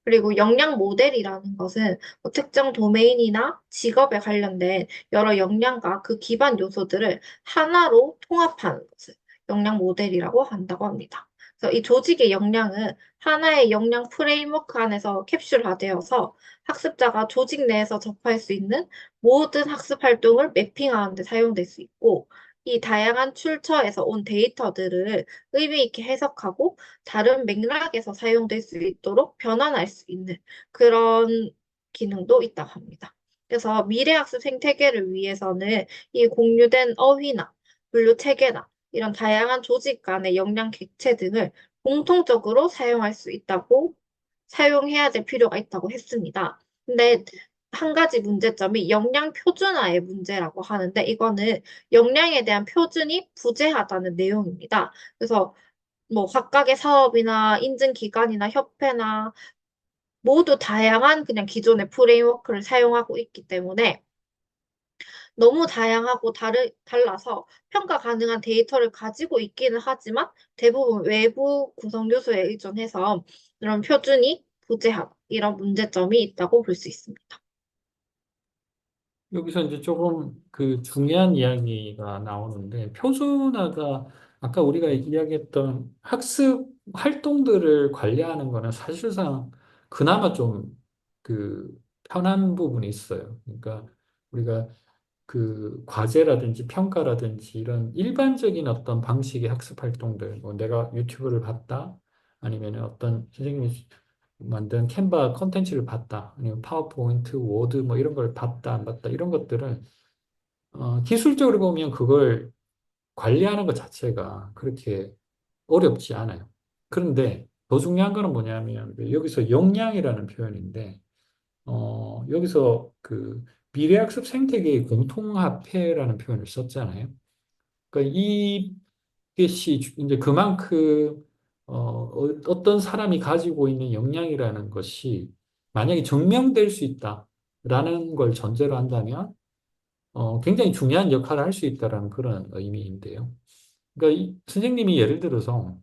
그리고 역량 모델이라는 것은 뭐 특정 도메인이나 직업에 관련된 여러 역량과 그 기반 요소들을 하나로 통합하는 것을 역량 모델이라고 한다고 합니다. 그래서 이 조직의 역량은 하나의 역량 프레임워크 안에서 캡슐화되어서 학습자가 조직 내에서 접할 수 있는 모든 학습 활동을 매핑하는 데 사용될 수 있고, 이 다양한 출처에서 온 데이터들을 의미 있게 해석하고 다른 맥락에서 사용될 수 있도록 변환할 수 있는 그런 기능도 있다고 합니다. 그래서 미래학습 생태계를 위해서는 이 공유된 어휘나 분류 체계나 이런 다양한 조직 간의 역량 객체 등을 공통적으로 사용할 수 있다고 사용해야 될 필요가 있다고 했습니다. 근데 한 가지 문제점이 역량 표준화의 문제라고 하는데 이거는 역량에 대한 표준이 부재하다는 내용입니다. 그래서 뭐 각각의 사업이나 인증 기관이나 협회나 모두 다양한 그냥 기존의 프레임워크를 사용하고 있기 때문에 너무 다양하고 달라서 평가 가능한 데이터를 가지고 있기는 하지만 대부분 외부 구성 요소에 의존해서 이런 표준이 부재함, 이런 문제점이 있다고 볼 수 있습니다. 여기서 이제 조금 그 중요한 이야기가 나오는데, 표준화가 아까 우리가 이야기했던 학습 활동들을 관리하는 거는 사실상 그나마 좀 그 편한 부분이 있어요. 그러니까 우리가 그 과제라든지 평가라든지 이런 일반적인 어떤 방식의 학습 활동들, 뭐 내가 유튜브를 봤다, 아니면 어떤 선생님이 만든 캔바 컨텐츠를 봤다, 아니면 파워포인트, 워드 뭐 이런 걸 봤다, 안 봤다, 이런 것들은 기술적으로 보면 그걸 관리하는 것 자체가 그렇게 어렵지 않아요. 그런데 더 중요한 거는 뭐냐면 여기서 역량이라는 표현인데 여기서 그 미래학습 생태계의 공통화폐라는 표현을 썼잖아요. 그러니까 이것이 이제 그만큼 어떤 사람이 가지고 있는 역량이라는 것이 만약에 증명될 수 있다라는 걸 전제로 한다면 굉장히 중요한 역할을 할 수 있다라는 그런 의미인데요. 그러니까 선생님이 예를 들어서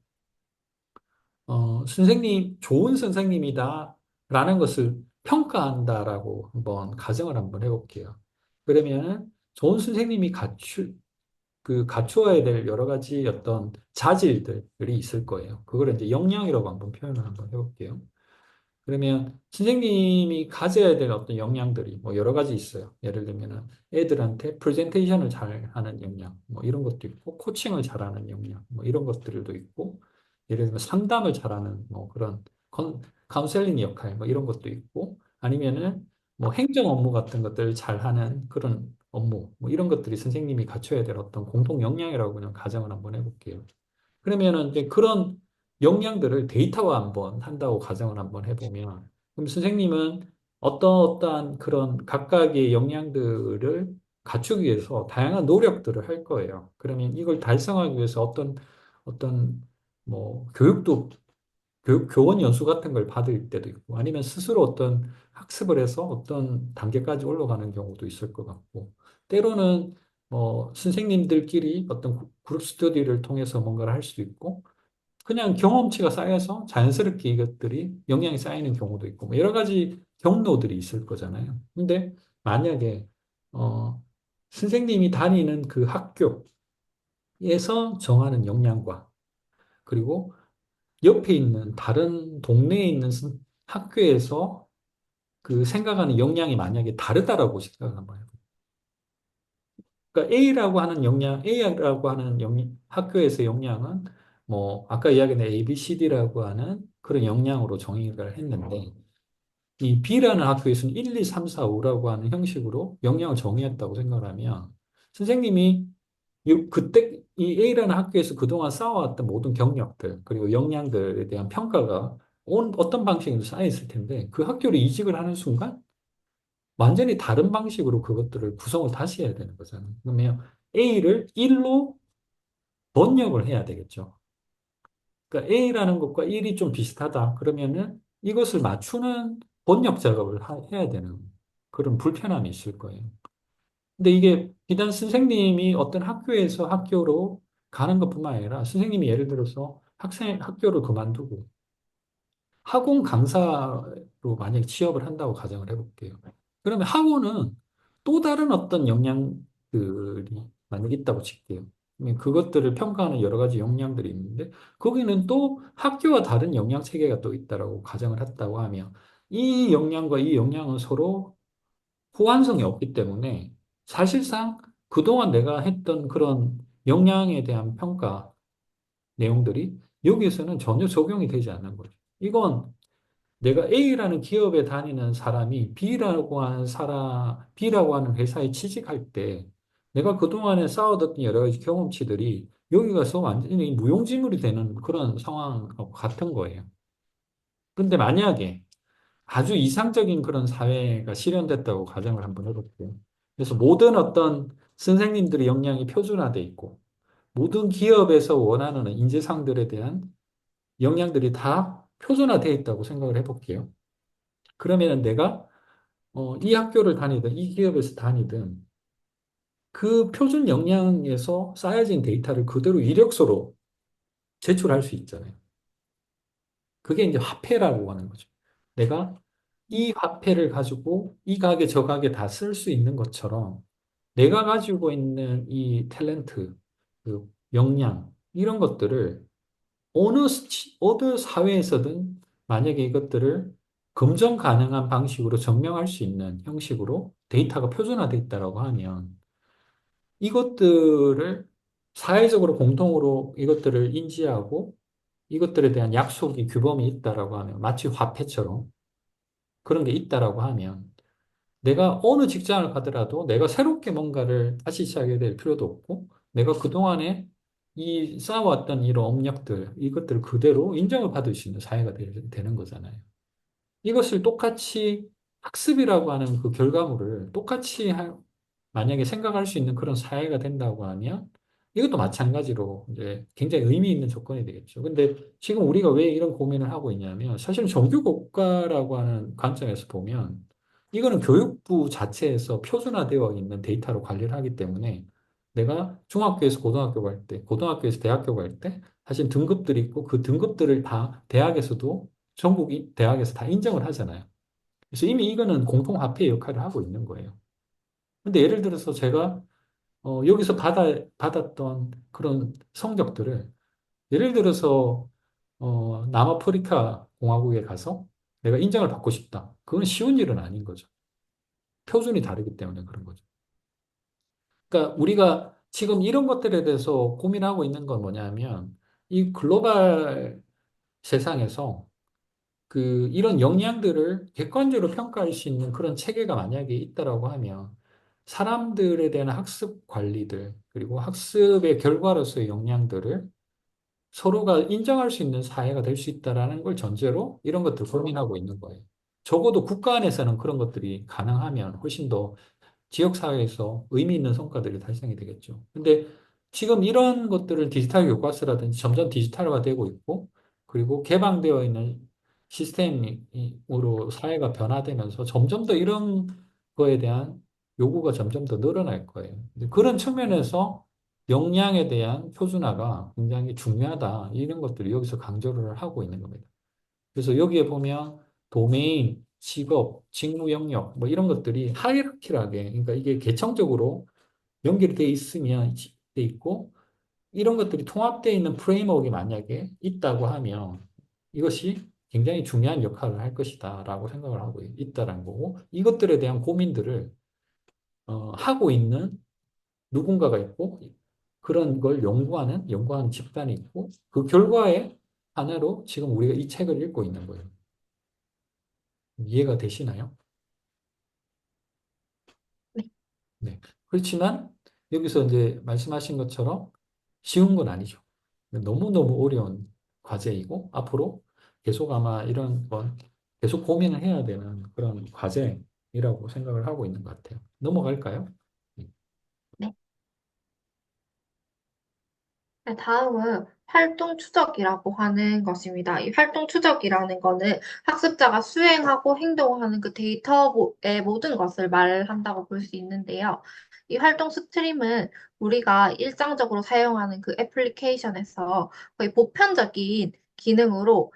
선생님, 좋은 선생님이다라는 것을 평가한다라고 한번 가정을 한번 해볼게요. 그러면 좋은 선생님이 갖추어야 될 여러 가지 어떤 자질들이 있을 거예요. 그걸 이제 역량이라고 한번 표현을 한번 해볼게요. 그러면 선생님이 가져야 될 어떤 역량들이 뭐 여러 가지 있어요. 예를 들면은 애들한테 프레젠테이션을 잘 하는 역량, 뭐 이런 것도 있고, 코칭을 잘하는 역량, 뭐 이런 것들도 있고, 예를 들면 상담을 잘하는 뭐 그런 카운셀링 역할, 뭐 이런 것도 있고, 아니면은 뭐 행정 업무 같은 것들을 잘하는 그런 업무, 뭐 이런 것들이 선생님이 갖춰야 될 어떤 공통 역량이라고 그냥 가정을 한번 해볼게요. 그러면은 이제 그런 역량들을 데이터화 한번 한다고 가정을 한번 해보면, 그럼 선생님은 어떠한 그런 각각의 역량들을 갖추기 위해서 다양한 노력들을 할 거예요. 그러면 이걸 달성하기 위해서 어떤 뭐 교원 연수 같은 걸 받을 때도 있고, 아니면 스스로 어떤 학습을 해서 어떤 단계까지 올라가는 경우도 있을 것 같고, 때로는 뭐 선생님들끼리 어떤 그룹 스터디를 통해서 뭔가를 할 수도 있고, 그냥 경험치가 쌓여서 자연스럽게 이것들이 영향이 쌓이는 경우도 있고, 뭐 여러 가지 경로들이 있을 거잖아요. 근데 만약에 어, 선생님이 다니는 그 학교에서 정하는 역량과, 그리고 옆에 있는 다른 동네에 있는 학교에서 그 생각하는 역량이 만약에 다르다라고 생각 한번 해요. 그러니까 A라고 하는 학교에서 역량은 뭐 아까 이야기한 ABCD라고 하는 그런 역량으로 정의를 했는데, 이 B라는 학교에서는 1, 2, 3, 4, 5라고 하는 형식으로 역량을 정의했다고 생각하면, 선생님이 그때 이 A라는 학교에서 그동안 쌓아왔던 모든 경력들, 그리고 역량들에 대한 평가가 어떤 방식으로 쌓여있을 텐데, 그 학교를 이직을 하는 순간 완전히 다른 방식으로 그것들을 구성을 다시 해야 되는 거잖아요. 그러면 A를 1로 번역을 해야 되겠죠. 그러니까 A라는 것과 1이 좀 비슷하다. 그러면은 이것을 맞추는 번역 작업을 해야 되는 그런 불편함이 있을 거예요. 근데 이게 비단 선생님이 어떤 학교에서 학교로 가는 것뿐만 아니라, 선생님이 예를 들어서 학교를 그만두고 학원 강사로 만약에 취업을 한다고 가정을 해볼게요. 그러면 학원은 또 다른 어떤 역량들이 만약 있다고 칠게요. 그러면 그것들을 평가하는 여러 가지 역량들이 있는데, 거기는 또 학교와 다른 역량 체계가 또 있다라고 가정을 했다고 하면, 이 역량과 이 역량은 서로 호환성이 없기 때문에 사실상 그동안 내가 했던 그런 역량에 대한 평가 내용들이 여기에서는 전혀 적용이 되지 않는 거죠. 이건 내가 A라는 기업에 다니는 사람이 B라고 하는 회사에 취직할 때 내가 그동안에 쌓아뒀던 여러 가지 경험치들이 여기 가서 완전히 무용지물이 되는 그런 상황하고 같은 거예요. 그런데 만약에 아주 이상적인 그런 사회가 실현됐다고 가정을 한번 해볼게요. 그래서 모든 어떤 선생님들의 역량이 표준화돼 있고, 모든 기업에서 원하는 인재상들에 대한 역량들이 다 표준화돼 있다고 생각을 해볼게요. 그러면 내가 이 학교를 다니든 이 기업에서 다니든 그 표준 역량에서 쌓여진 데이터를 그대로 이력서로 제출할 수 있잖아요. 그게 이제 화폐라고 하는 거죠. 내가 이 화폐를 가지고 이 가게 저 가게 다 쓸 수 있는 것처럼 내가 가지고 있는 이 탤런트, 그 역량, 이런 것들을 어느 사회에서든 만약에 이것들을 검증 가능한 방식으로 증명할 수 있는 형식으로 데이터가 표준화되어 있다고 하면 이것들을 사회적으로 공통으로 이것들을 인지하고 이것들에 대한 약속이 규범이 있다라고 하면 마치 화폐처럼 그런 게 있다라고 하면 내가 어느 직장을 가더라도 내가 새롭게 뭔가를 다시 시작해야 될 필요도 없고 내가 그동안에 이 쌓아왔던 이런 업력들 이것들을 그대로 인정을 받을 수 있는 사회가 되는 거잖아요. 이것을 똑같이 학습이라고 하는 그 결과물을 똑같이 만약에 생각할 수 있는 그런 사회가 된다고 하면 이것도 마찬가지로 이제 굉장히 의미 있는 조건이 되겠죠. 근데 지금 우리가 왜 이런 고민을 하고 있냐면 사실은 정규국가라고 하는 관점에서 보면 이거는 교육부 자체에서 표준화되어 있는 데이터로 관리를 하기 때문에 내가 중학교에서 고등학교 갈 때, 고등학교에서 대학교 갈 때 사실 등급들이 있고 그 등급들을 다 대학에서도 전국 대학에서 다 인정을 하잖아요. 그래서 이미 이거는 공통화폐의 역할을 하고 있는 거예요. 근데 예를 들어서 제가 여기서 받았던 그런 성적들을 예를 들어서 남아프리카 공화국에 가서 내가 인정을 받고 싶다. 그건 쉬운 일은 아닌 거죠. 표준이 다르기 때문에 그런 거죠. 그러니까 우리가 지금 이런 것들에 대해서 고민하고 있는 건 뭐냐면 이 글로벌 세상에서 이런 역량들을 객관적으로 평가할 수 있는 그런 체계가 만약에 있다라고 하면 사람들에 대한 학습 관리들, 그리고 학습의 결과로서의 역량들을 서로가 인정할 수 있는 사회가 될 수 있다라는 걸 전제로 이런 것들 고민하고 있는 거예요. 적어도 국가 안에서는 그런 것들이 가능하면 훨씬 더 지역사회에서 의미 있는 성과들이 달성이 되겠죠. 근데 지금 이런 것들을 디지털 교과서라든지 점점 디지털화되고 있고, 그리고 개방되어 있는 시스템으로 사회가 변화되면서 점점 더 이런 거에 대한 요구가 점점 더 늘어날 거예요. 근데 그런 측면에서 역량에 대한 표준화가 굉장히 중요하다. 이런 것들을 여기서 강조를 하고 있는 겁니다. 그래서 여기에 보면 도메인, 직업, 직무 영역 뭐 이런 것들이 하이라키하게 그러니까 이게 계층적으로 연결되어 있으면 돼 있고 이런 것들이 통합되어 있는 프레임워크가 만약에 있다고 하면 이것이 굉장히 중요한 역할을 할 것이다라고 생각을 하고 있다라는 거고 이것들에 대한 고민들을 하고 있는 누군가가 있고 그런 걸 연구하는 집단이 있고 그 결과의 하나로 지금 우리가 이 책을 읽고 있는 거예요. 이해가 되시나요? 네. 네. 그렇지만 여기서 이제 말씀하신 것처럼 쉬운 건 아니죠. 너무너무 어려운 과제이고 앞으로 계속 아마 이런 건 계속 고민을 해야 되는 그런 과제이라고 생각을 하고 있는 것 같아요. 넘어갈까요? 네. 네, 다음은 활동 추적이라고 하는 것입니다. 이 활동 추적이라는 거는 학습자가 수행하고 행동하는 그 데이터의 모든 것을 말한다고 볼 수 있는데요. 이 활동 스트림은 우리가 일상적으로 사용하는 그 애플리케이션에서 거의 보편적인 기능으로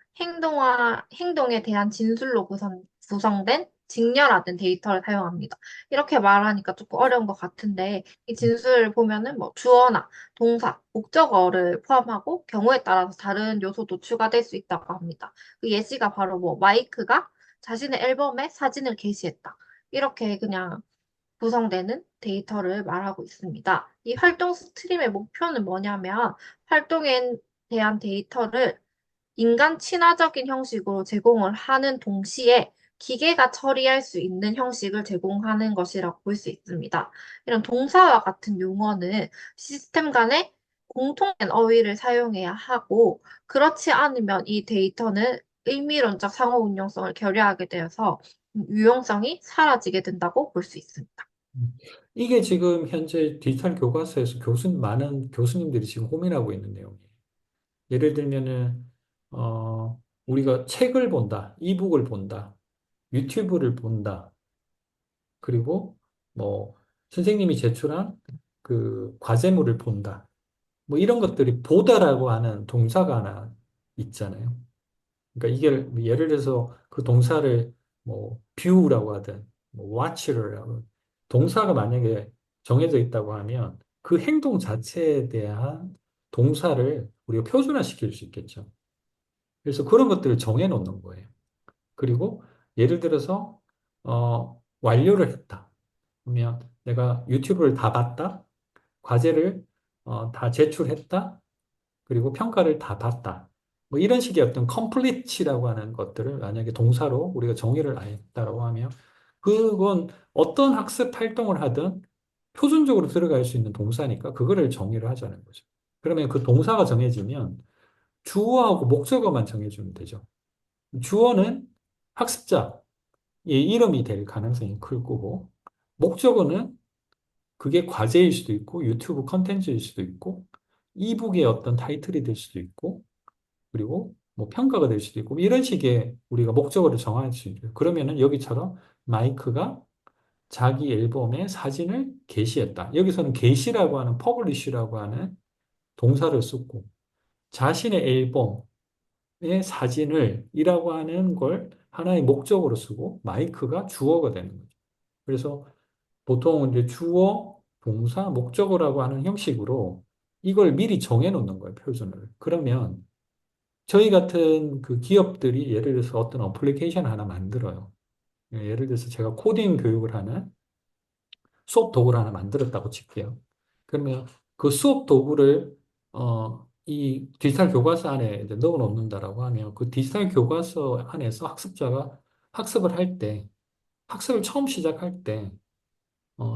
행동에 대한 진술로 구성된 직렬화된 데이터를 사용합니다. 이렇게 말하니까 조금 어려운 것 같은데, 이 진술을 보면은 뭐 주어나 동사, 목적어를 포함하고 경우에 따라서 다른 요소도 추가될 수 있다고 합니다. 그 예시가 바로 뭐 마이크가 자신의 앨범에 사진을 게시했다. 이렇게 그냥 구성되는 데이터를 말하고 있습니다. 이 활동 스트림의 목표는 뭐냐면 활동에 대한 데이터를 인간 친화적인 형식으로 제공을 하는 동시에 기계가 처리할 수 있는 형식을 제공하는 것이라고 볼 수 있습니다. 이런 동사와 같은 용어는 시스템 간의 공통된 어휘를 사용해야 하고, 그렇지 않으면 이 데이터는 의미론적 상호 운용성을 결여하게 되어서 유용성이 사라지게 된다고 볼 수 있습니다. 이게 지금 현재 디지털 교과서에서 많은 교수님들이 지금 고민하고 있는 내용이에요. 예를 들면은, 우리가 책을 본다, 이북을 본다, 유튜브를 본다, 그리고 뭐, 선생님이 제출한 그 과제물을 본다. 뭐 이런 것들이 보다라고 하는 동사가 하나 있잖아요. 그러니까 이게 예를 들어서 그 동사를 뭐 view라고 하든 뭐 watch를 하든 동사가 만약에 정해져 있다고 하면 그 행동 자체에 대한 동사를 우리가 표준화시킬 수 있겠죠. 그래서 그런 것들을 정해 놓는 거예요. 그리고 예를 들어서 완료를 했다. 그러면 내가 유튜브를 다 봤다. 과제를 다 제출했다. 그리고 평가를 다 봤다. 뭐 이런 식의 어떤 complete라고 하는 것들을 만약에 동사로 우리가 정의를 아예 했다라고 하면 그건 어떤 학습 활동을 하든 표준적으로 들어갈 수 있는 동사니까 그거를 정의를 하자는 거죠. 그러면 그 동사가 정해지면 주어하고 목적어만 정해주면 되죠. 주어는 학습자의 이름이 될 가능성이 클 거고 목적어는 그게 과제일 수도 있고 유튜브 컨텐츠일 수도 있고 이북의 어떤 타이틀이 될 수도 있고 그리고 뭐 평가가 될 수도 있고 이런 식의 우리가 목적어를 정할 수 있어요. 그러면은 여기처럼 마이크가 자기 앨범에 사진을 게시했다. 여기서는 게시라고 하는 퍼블리시라고 하는 동사를 썼고 자신의 앨범의 사진을 이라고 하는 걸 하나의 목적으로 쓰고 마이크가 주어가 되는 거죠. 그래서 보통 이제 주어, 동사, 목적어라고 하는 형식으로 이걸 미리 정해 놓는 거예요, 표준을. 그러면 저희 같은 그 기업들이 예를 들어서 어떤 어플리케이션 하나 만들어요. 예를 들어서 제가 코딩 교육을 하는 수업 도구를 하나 만들었다고 칠게요. 그러면 그 수업 도구를 이 디지털 교과서 안에 이제 넣어 놓는다라고 하면 그 디지털 교과서 안에서 학습자가 학습을 할 때, 학습을 처음 시작할 때,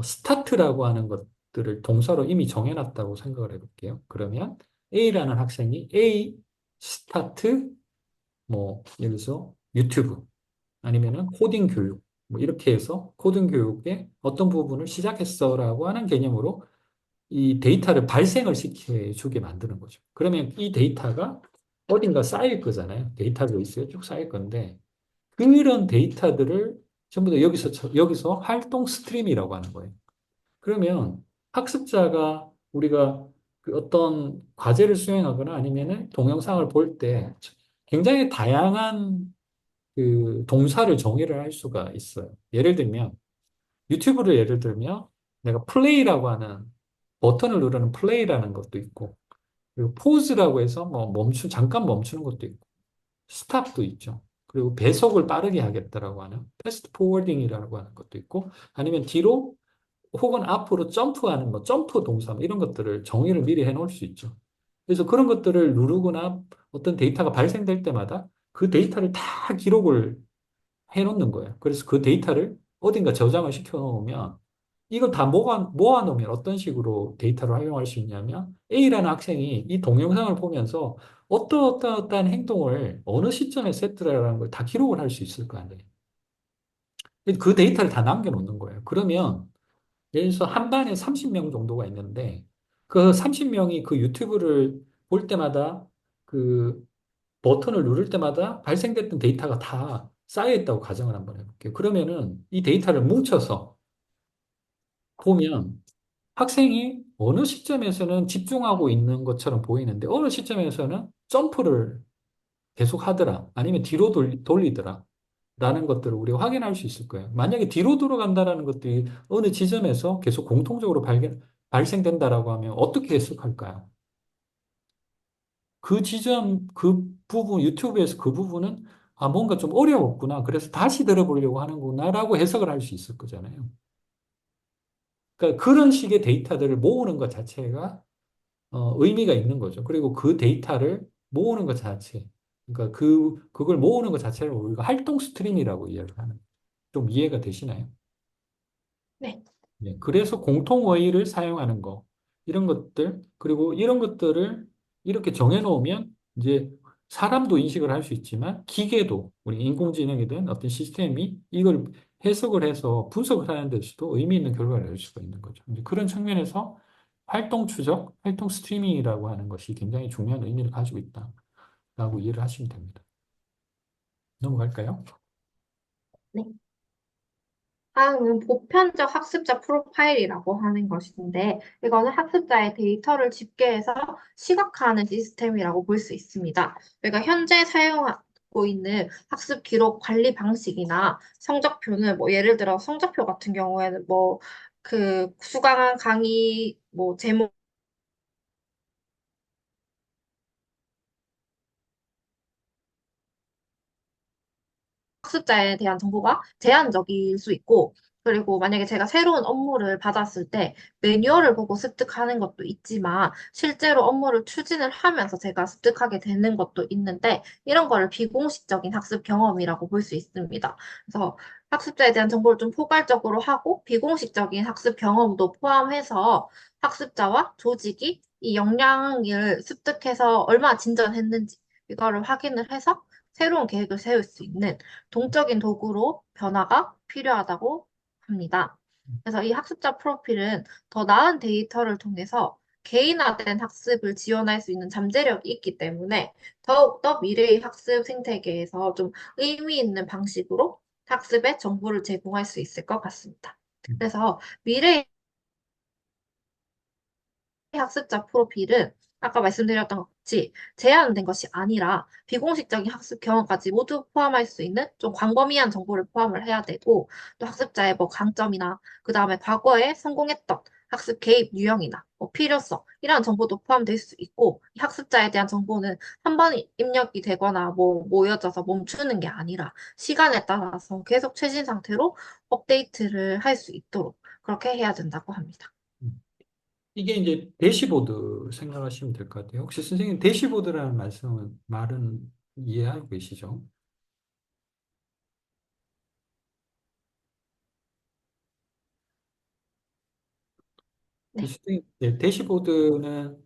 스타트라고 하는 것들을 동사로 이미 정해놨다고 생각을 해볼게요. 그러면 A라는 학생이 A 스타트 뭐 예를 들어서 유튜브 아니면은 코딩 교육 뭐 이렇게 해서 코딩 교육의 어떤 부분을 시작했어라고 하는 개념으로 이 데이터를 발생을 시켜주게 만드는 거죠. 그러면 이 데이터가 어딘가 쌓일 거잖아요. 데이터베이스에 쭉 쌓일 건데 그런 데이터들을 전부 다 여기서 활동 스트림이라고 하는 거예요. 그러면 학습자가 우리가 그 어떤 과제를 수행하거나 아니면은 동영상을 볼 때 굉장히 다양한 그 동사를 정의를 할 수가 있어요. 예를 들면 유튜브를 예를 들면 내가 플레이라고 하는 버튼을 누르는 플레이라는 것도 있고 그리고 포즈라고 해서 뭐 잠깐 멈추는 것도 있고 스탑도 있죠. 그리고 배속을 빠르게 하겠다라고 하는 패스트 포워딩이라고 하는 것도 있고 아니면 뒤로 혹은 앞으로 점프하는 뭐 점프 동사 뭐 이런 것들을 정의를 미리 해놓을 수 있죠. 그래서 그런 것들을 누르거나 어떤 데이터가 발생될 때마다 그 데이터를 다 기록을 해놓는 거예요. 그래서 그 데이터를 어딘가 저장을 시켜놓으면 이걸 다 모아놓으면 어떤 식으로 데이터를 활용할 수 있냐면 A라는 학생이 이 동영상을 보면서 어떠한 행동을 어느 시점에 했더라라는 걸 다 기록을 할 수 있을 거 아니에요. 그 데이터를 다 남겨놓는 거예요. 그러면 예를 들어서 한 반에 30명 정도가 있는데 그 30명이 그 유튜브를 볼 때마다 그 버튼을 누를 때마다 발생됐던 데이터가 다 쌓여 있다고 가정을 한번 해볼게요. 그러면은 이 데이터를 뭉쳐서 보면 학생이 어느 시점에서는 집중하고 있는 것처럼 보이는데 어느 시점에서는 점프를 계속 하더라. 아니면 뒤로 돌리더라. 라는 것들을 우리가 확인할 수 있을 거예요. 만약에 뒤로 돌아간다라는 것들이 어느 지점에서 계속 공통적으로 발생된다라고 하면 어떻게 해석할까요? 그 지점, 그 부분, 유튜브에서 그 부분은 아, 뭔가 좀 어려웠구나. 그래서 다시 들어보려고 하는구나라고 해석을 할 수 있을 거잖아요. 그러니까 그런 식의 데이터들을 모으는 것 자체가 의미가 있는 거죠. 그리고 그 데이터를 모으는 것 자체, 그러니까 그걸 모으는 것 자체를 우리가 활동 스트림이라고 이야기를 하는, 좀 이해가 되시나요? 네. 네, 그래서 공통어휘를 사용하는 거, 이런 것들, 그리고 이런 것들을 이렇게 정해놓으면 이제 사람도 인식을 할 수 있지만 기계도, 우리 인공지능이든 어떤 시스템이 이걸 해석을 해서 분석을 하는 데서도 의미 있는 결과를 낼 수가 있는 거죠. 이제 그런 측면에서 활동 추적, 활동 스트리밍이라고 하는 것이 굉장히 중요한 의미를 가지고 있다라고 이해를 하시면 됩니다. 넘어갈까요? 네. 다음은 보편적 학습자 프로파일이라고 하는 것인데, 이거는 학습자의 데이터를 집계해서 시각화하는 시스템이라고 볼 수 있습니다. 그러니까 현재 사용하고 있는 학습 기록 관리 방식이나 성적표는 뭐 예를 들어 성적표 같은 경우에는 뭐 그 수강한 강의 뭐 제목 학습자에 대한 정보가 제한적일 수 있고, 그리고 만약에 제가 새로운 업무를 받았을 때 매뉴얼을 보고 습득하는 것도 있지만, 실제로 업무를 추진을 하면서 제가 습득하게 되는 것도 있는데, 이런 거를 비공식적인 학습 경험이라고 볼 수 있습니다. 그래서 학습자에 대한 정보를 좀 포괄적으로 하고, 비공식적인 학습 경험도 포함해서 학습자와 조직이 이 역량을 습득해서 얼마나 진전했는지, 이거를 확인을 해서 새로운 계획을 세울 수 있는 동적인 도구로 변화가 필요하다고 합니다. 그래서 이 학습자 프로필은 더 나은 데이터를 통해서 개인화된 학습을 지원할 수 있는 잠재력이 있기 때문에 더욱더 미래의 학습 생태계에서 좀 의미 있는 방식으로 학습의 정보를 제공할 수 있을 것 같습니다. 그래서 미래의 학습자 프로필은 아까 말씀드렸던 것 같이 제한된 것이 아니라 비공식적인 학습 경험까지 모두 포함할 수 있는 좀 광범위한 정보를 포함을 해야 되고, 또 학습자의 뭐 강점이나 그 다음에 과거에 성공했던 학습 개입 유형이나 뭐 필요성 이런 정보도 포함될 수 있고, 이 학습자에 대한 정보는 한 번 입력이 되거나 뭐 모여져서 멈추는 게 아니라 시간에 따라서 계속 최신 상태로 업데이트를 할 수 있도록 그렇게 해야 된다고 합니다. 이게 이제 대시보드 생각하시면 될 것 같아요. 혹시 선생님 대시보드라는 말은 이해하고 계시죠? 네. 대시보드는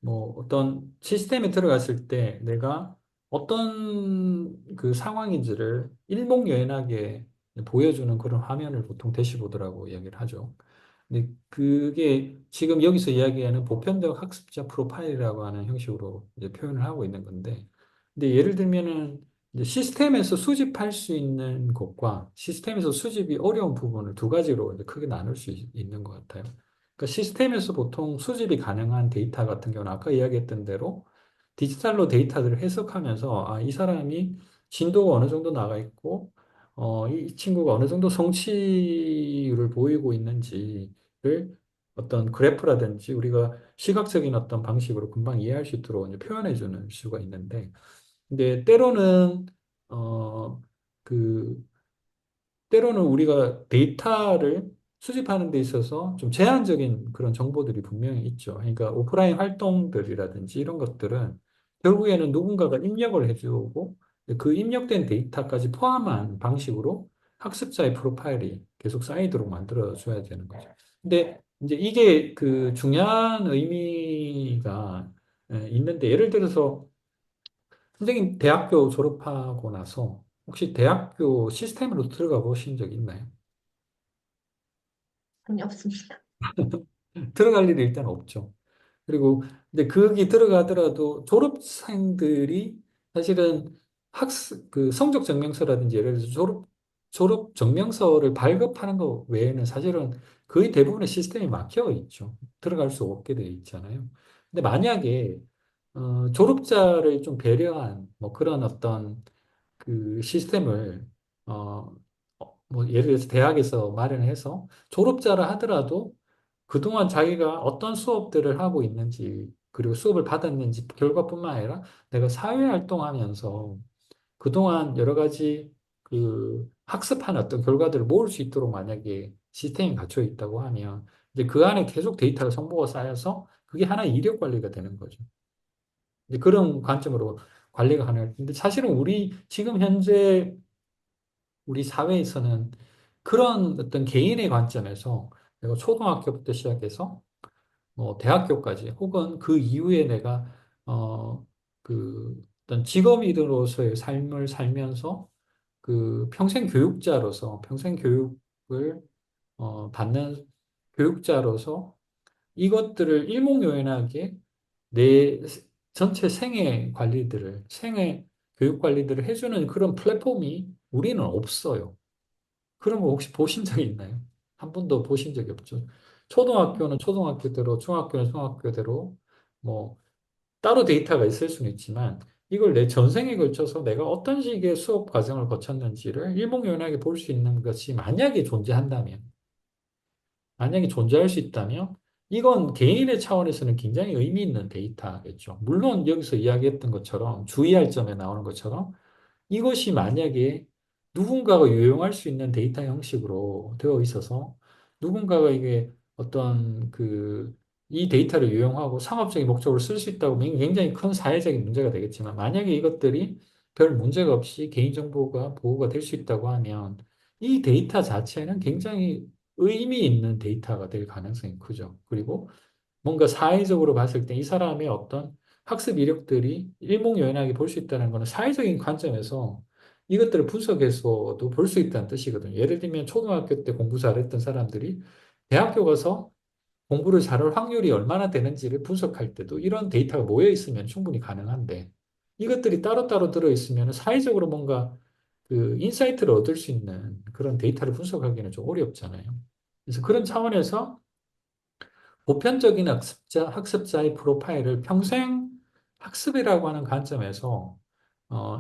뭐 어떤 시스템에 들어갔을 때 내가 어떤 그 상황인지를 일목요연하게 보여주는 그런 화면을 보통 대시보드라고 이야기를 하죠. 근데 그게 지금 여기서 이야기하는 보편적 학습자 프로파일이라고 하는 형식으로 이제 표현을 하고 있는 건데, 근데 예를 들면은 이제 시스템에서 수집할 수 있는 것과 시스템에서 수집이 어려운 부분을 두 가지로 이제 크게 나눌 수 있는 것 같아요. 그러니까 시스템에서 보통 수집이 가능한 데이터 같은 경우는 아까 이야기했던 대로 디지털로 데이터들을 해석하면서 아, 이 사람이 진도가 어느 정도 나가 있고 이 친구가 어느 정도 성취를 보이고 있는지를 어떤 그래프라든지 우리가 시각적인 어떤 방식으로 금방 이해할 수 있도록 이제 표현해 주는 수가 있는데, 근데 어, 그 때로는 우리가 데이터를 수집하는 데 있어서 좀 제한적인 그런 정보들이 분명히 있죠. 그러니까 오프라인 활동들이라든지 이런 것들은 결국에는 누군가가 입력을 해주고 그 입력된 데이터까지 포함한 방식으로 학습자의 프로파일이 계속 쌓이도록 만들어줘야 되는 거죠. 근데 이제 이게 그 중요한 의미가 있는데, 예를 들어서 선생님 대학교 졸업하고 나서 혹시 대학교 시스템으로 들어가 보신 적 있나요? 아니, 없습니다. 들어갈 일이 일단 없죠. 그리고 근데 거기 들어가더라도 졸업생들이 사실은 그 성적 증명서라든지 예를 들어서 졸업 증명서를 발급하는 것 외에는 사실은 거의 대부분의 시스템이 막혀 있죠. 들어갈 수 없게 돼 있잖아요. 근데 만약에 졸업자를 좀 배려한 뭐 그런 어떤 그 시스템을 뭐 예를 들어서 대학에서 마련해서 졸업자라 하더라도 그동안 자기가 어떤 수업들을 하고 있는지, 그리고 수업을 받았는지 결과뿐만 아니라 내가 사회 활동하면서 그동안 여러 가지 그 학습한 어떤 결과들을 모을 수 있도록 만약에 시스템이 갖춰 있다고 하면 이제 그 안에 계속 데이터가 정보가 쌓여서 그게 하나의 이력 관리가 되는 거죠. 이제 그런 관점으로 관리가 가능한데, 사실은 우리 지금 현재 우리 사회에서는 그런 어떤 개인의 관점에서 내가 초등학교부터 시작해서 뭐 대학교까지 혹은 그 이후에 내가 어 그 어떤 직업인으로서의 삶을 살면서 그 평생 교육자로서 평생 교육을 받는 교육자로서 이것들을 일목요연하게 내 전체 생애 교육 관리들을 해주는 그런 플랫폼이 우리는 없어요. 그런 거 혹시 보신 적이 있나요? 한 번도 보신 적이 없죠. 초등학교는 초등학교대로, 중학교는 중학교대로, 뭐, 따로 데이터가 있을 수는 있지만, 이걸 내 전생에 걸쳐서 내가 어떤 식의 수업 과정을 거쳤는지를 일목요연하게 볼 수 있는 것이 만약에 존재할 수 있다면, 이건 개인의 차원에서는 굉장히 의미 있는 데이터겠죠. 물론 여기서 이야기했던 것처럼, 주의할 점에 나오는 것처럼, 이것이 만약에 누군가가 유용할 수 있는 데이터 형식으로 되어 있어서 누군가가 이게 어떤 이 데이터를 유용하고 상업적인 목적으로 쓸 수 있다고 하면 굉장히 큰 사회적인 문제가 되겠지만 만약에 이것들이 별 문제가 없이 개인정보가 보호가 될 수 있다고 하면 이 데이터 자체는 굉장히 의미 있는 데이터가 될 가능성이 크죠. 그리고 뭔가 사회적으로 봤을 때 이 사람의 어떤 학습 이력들이 일목요연하게 볼 수 있다는 것은 사회적인 관점에서 이것들을 분석해서도 볼 수 있다는 뜻이거든요. 예를 들면 초등학교 때 공부 잘했던 사람들이 대학교 가서 공부를 잘할 확률이 얼마나 되는지를 분석할 때도 이런 데이터가 모여 있으면 충분히 가능한데 이것들이 따로따로 들어 있으면 사회적으로 뭔가 인사이트를 얻을 수 있는 그런 데이터를 분석하기는 좀 어렵잖아요. 그래서 그런 차원에서 보편적인 학습자의 프로파일을 평생 학습이라고 하는 관점에서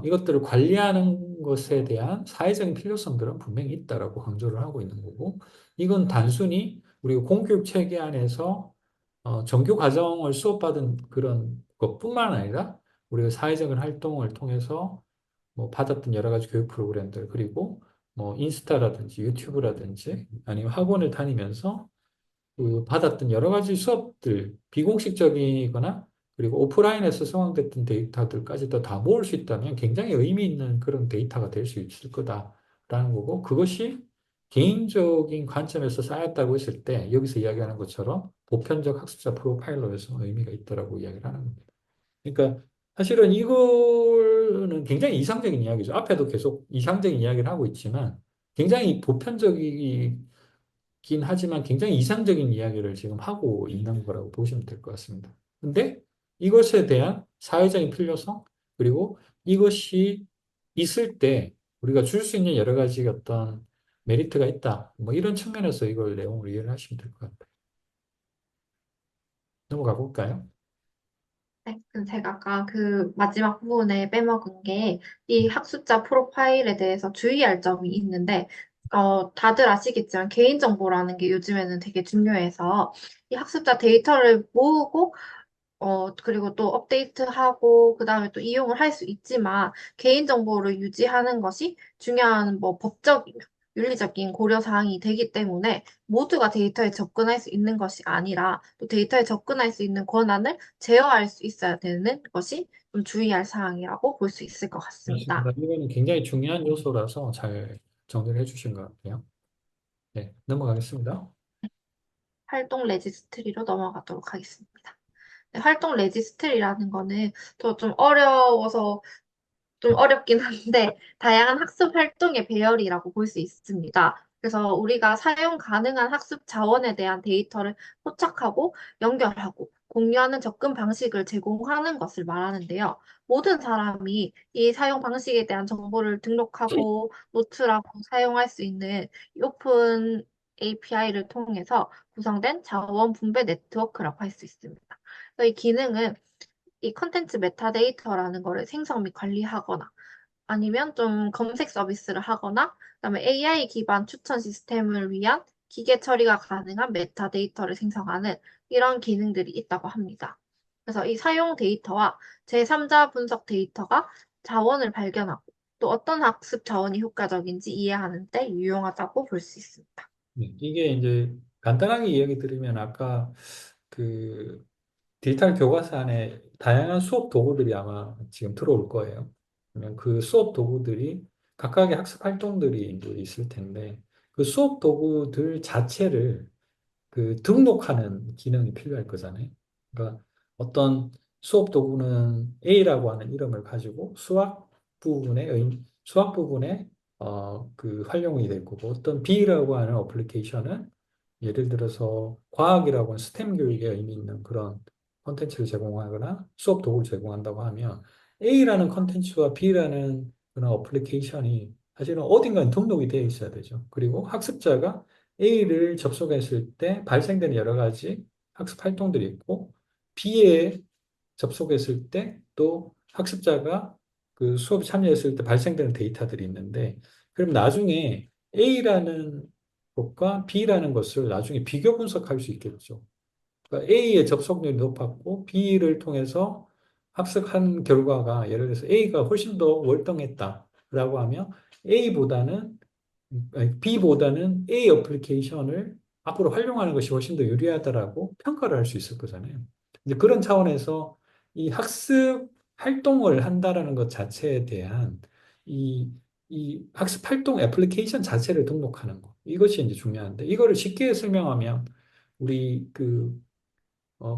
이것들을 관리하는 것에 대한 사회적인 필요성들은 분명히 있다라고 강조를 하고 있는 거고, 이건 단순히 우리가 공교육 체계 안에서 정규 과정을 수업받은 그런 것뿐만 아니라 우리가 사회적인 활동을 통해서 뭐 받았던 여러 가지 교육 프로그램들, 그리고 뭐 인스타라든지 유튜브라든지 아니면 학원을 다니면서 받았던 여러 가지 수업들, 비공식적이거나 그리고 오프라인에서 성황됐던 데이터들까지도 다 모을 수 있다면 굉장히 의미 있는 그런 데이터가 될 수 있을 거다라는 거고, 그것이 개인적인 관점에서 쌓였다고 했을 때 여기서 이야기하는 것처럼 보편적 학습자 프로파일러에서 의미가 있다라고 이야기를 하는 겁니다. 그러니까 사실은 이거는 굉장히 이상적인 이야기죠. 앞에도 계속 이상적인 이야기를 하고 있지만 굉장히 보편적인 긴 하지만 굉장히 이상적인 이야기를 지금 하고 있는 거라고 보시면 될 것 같습니다. 근데 이것에 대한 사회적인 필요성, 그리고 이것이 있을 때 우리가 줄 수 있는 여러 가지 어떤 메리트가 있다. 뭐 이런 측면에서 이걸 내용으로 이해를 하시면 될 것 같아요. 넘어가 볼까요? 네, 제가 아까 그 마지막 부분에 빼먹은 게 이 학습자 프로파일에 대해서 주의할 점이 있는데, 다들 아시겠지만 개인정보라는 게 요즘에는 되게 중요해서 이 학습자 데이터를 모으고 그리고 또 업데이트하고, 그 다음에 또 이용을 할 수 있지만, 개인정보를 유지하는 것이 중요한 뭐 법적이며 윤리적인 고려사항이 되기 때문에 모두가 데이터에 접근할 수 있는 것이 아니라 또 데이터에 접근할 수 있는 권한을 제어할 수 있어야 되는 것이 좀 주의할 사항이라고 볼 수 있을 것 맞습니다. 같습니다. 이거는 굉장히 중요한 요소라서 잘 정리를 해주신 것 같아요. 네, 넘어가겠습니다. 활동 레지스트리로 넘어가도록 하겠습니다. 네, 활동 레지스트리라는 거는 더 좀 어려워서 좀 어렵긴 한데 다양한 학습 활동의 배열이라고 볼 수 있습니다. 그래서 우리가 사용 가능한 학습 자원에 대한 데이터를 포착하고 연결하고 공유하는 접근 방식을 제공하는 것을 말하는데요. 모든 사람이 이 사용 방식에 대한 정보를 등록하고 노출하고 사용할 수 있는 이 오픈 API를 통해서 구성된 자원 분배 네트워크라고 할 수 있습니다. 그래서 이 기능은 이 컨텐츠 메타데이터라는 거를 생성 및 관리하거나 아니면 좀 검색 서비스를 하거나 그다음에 AI 기반 추천 시스템을 위한 기계 처리가 가능한 메타데이터를 생성하는 이런 기능들이 있다고 합니다. 그래서 이 사용 데이터와 제3자 분석 데이터가 자원을 발견하고 또 어떤 학습 자원이 효과적인지 이해하는 데 유용하다고 볼 수 있습니다. 네, 이게 이제 간단하게 이야기 드리면 아까 그 디지털 교과서 안에 다양한 수업 도구들이 아마 지금 들어올 거예요. 그러면 그 수업 도구들이 각각의 학습 활동들이 이제 있을 텐데 그 수업 도구들 자체를 등록하는 기능이 필요할 거잖아요. 그러니까 어떤 수업 도구는 A라고 하는 이름을 가지고 수학 부분에 활용이 될 거고 어떤 B라고 하는 어플리케이션은 예를 들어서 과학이라고 하는 스템 교육에 의미 있는 그런 콘텐츠를 제공하거나 수업 도구를 제공한다고 하면 A라는 콘텐츠와 B라는 그런 어플리케이션이 사실은 어딘가에 등록이 되어 있어야 되죠. 그리고 학습자가 A를 접속했을 때 발생되는 여러 가지 학습 활동들이 있고 B에 접속했을 때 또 학습자가 그 수업에 참여했을 때 발생되는 데이터들이 있는데 그럼 나중에 A라는 것과 B라는 것을 나중에 비교 분석할 수 있겠죠. 그러니까 A의 접속률이 높았고 B를 통해서 합숙한 결과가 예를 들어서 A가 훨씬 더 월등했다라고 하면 A보다는 아니, B보다는 A 어플리케이션을 앞으로 활용하는 것이 훨씬 더 유리하다라고 평가를 할 수 있을 거잖아요. 근데 그런 차원에서 이 학습 활동을 한다라는 것 자체에 대한 이, 이 학습 활동 애플리케이션 자체를 등록하는 것. 이것이 이제 중요한데, 이거를 쉽게 설명하면 우리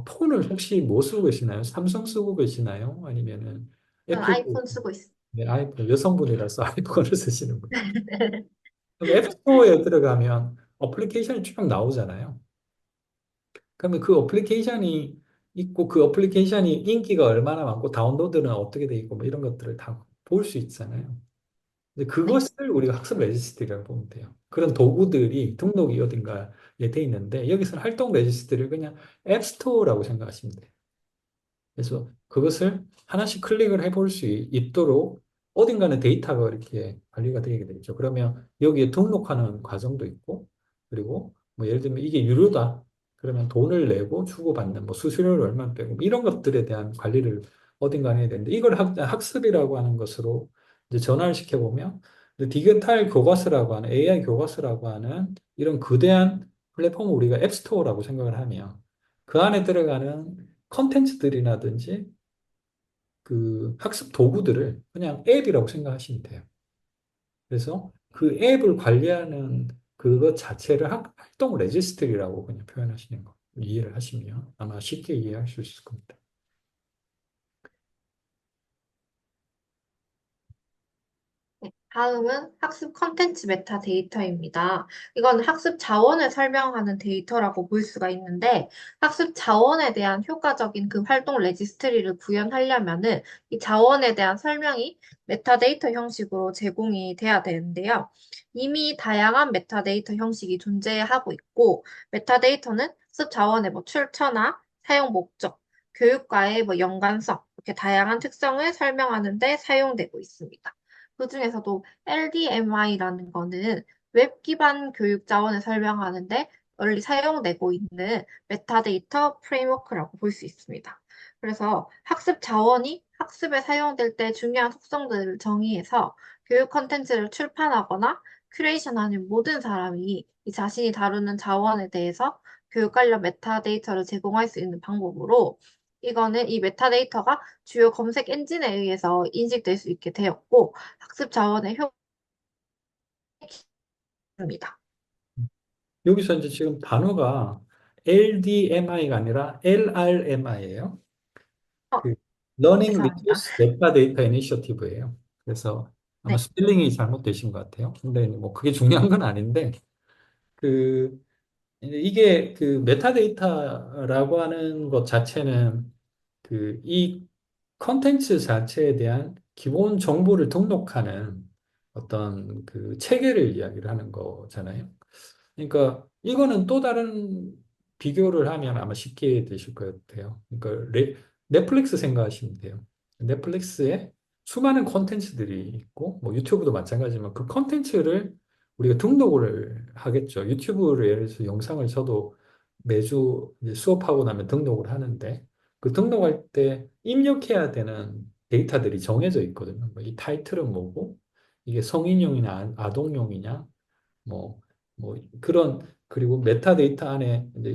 폰을 혹시 뭐 쓰고 계시나요? 삼성 쓰고 계시나요? 아니면은 저는 애플, 아이폰 쓰고 있어요. 네, 아이폰, 여성분이라서 아이폰을 쓰시는 거예요. 그럼 앱스토어에 들어가면 어플리케이션이 쭉 나오잖아요. 그러면 그 어플리케이션이 있고 그 어플리케이션이 인기가 얼마나 많고 다운로드는 어떻게 돼 있고 뭐 이런 것들을 다 볼 수 있잖아요. 근데 네. 그것을 우리가 학습 레지스트리라고 보면 돼요. 그런 도구들이 등록이 어딘가에 돼 있는데 여기서는 활동 레지스트리를 그냥 앱스토어라고 생각하시면 돼요. 그래서 그것을 하나씩 클릭을 해볼 수 있도록 어딘가는 데이터가 이렇게 관리가 되게 되죠. 그러면 여기에 등록하는 과정도 있고, 그리고 뭐 예를 들면 이게 유료다. 그러면 돈을 내고 주고받는 뭐 수수료를 얼마 빼고 뭐 이런 것들에 대한 관리를 어딘가 해야 되는데 이걸 학습이라고 하는 것으로 이제 전환을 시켜보면 디지털 교과서라고 하는 AI 교과서라고 하는 이런 거대한 플랫폼을 우리가 앱스토어라고 생각을 하면 그 안에 들어가는 컨텐츠들이라든지 그 학습 도구들을 그냥 앱이라고 생각하시면 돼요. 그래서 그 앱을 관리하는 그것 자체를 활동 레지스트리라고 그냥 표현하시는 거 이해를 하시면 아마 쉽게 이해할 수 있을 겁니다. 네, 다음은 학습 컨텐츠 메타데이터입니다. 이건 학습 자원을 설명하는 데이터라고 볼 수가 있는데, 학습 자원에 대한 효과적인 그 활동 레지스트리를 구현하려면은 이 자원에 대한 설명이 메타데이터 형식으로 제공이 돼야 되는데요. 이미 다양한 메타데이터 형식이 존재하고 있고, 메타데이터는 학습 자원의 뭐 출처나 사용 목적, 교육과의 뭐 연관성, 이렇게 다양한 특성을 설명하는 데 사용되고 있습니다. 그중에서도 LDMI라는 거는 웹 기반 교육 자원을 설명하는데 널리 사용되고 있는 메타데이터 프레임워크라고 볼 수 있습니다. 그래서 학습 자원이 학습에 사용될 때 중요한 속성들을 정의해서 교육 컨텐츠를 출판하거나 큐레이션하는 모든 사람이 이 자신이 다루는 자원에 대해서 교육 관련 메타데이터를 제공할 수 있는 방법으로 이거는 이 메타데이터가 주요 검색 엔진에 의해서 인식될 수 있게 되었고 학습 자원의 효과입니다. 여기서 이제 지금 단어가 LDMI가 아니라 LRMI예요. 어, 그 Learning 죄송합니다. Reduce Metadata Initiative예요. 그래서 아마 네. 스펠링이 잘못되신 것 같아요. 근데 뭐 그게 중요한 건 아닌데 그 이게 그 메타데이터라고 하는 것 자체는 그 이 컨텐츠 자체에 대한 기본 정보를 등록하는 어떤 그 체계를 이야기를 하는 거잖아요. 그러니까 이거는 또 다른 비교를 하면 아마 쉽게 되실 것 같아요. 그러니까 넷플릭스 생각하시면 돼요. 넷플릭스에 수많은 콘텐츠들이 있고 뭐 유튜브도 마찬가지지만 그 콘텐츠를 우리가 등록을 하겠죠. 유튜브를 예를 들어서 영상을 저도 매주 이제 수업하고 나면 등록을 하는데 그 등록할 때 입력해야 되는 데이터들이 정해져 있거든요. 뭐이 타이틀은 뭐고 이게 성인용이냐 아동용이냐 뭐, 그런, 그리고 메타데이터 안에 이제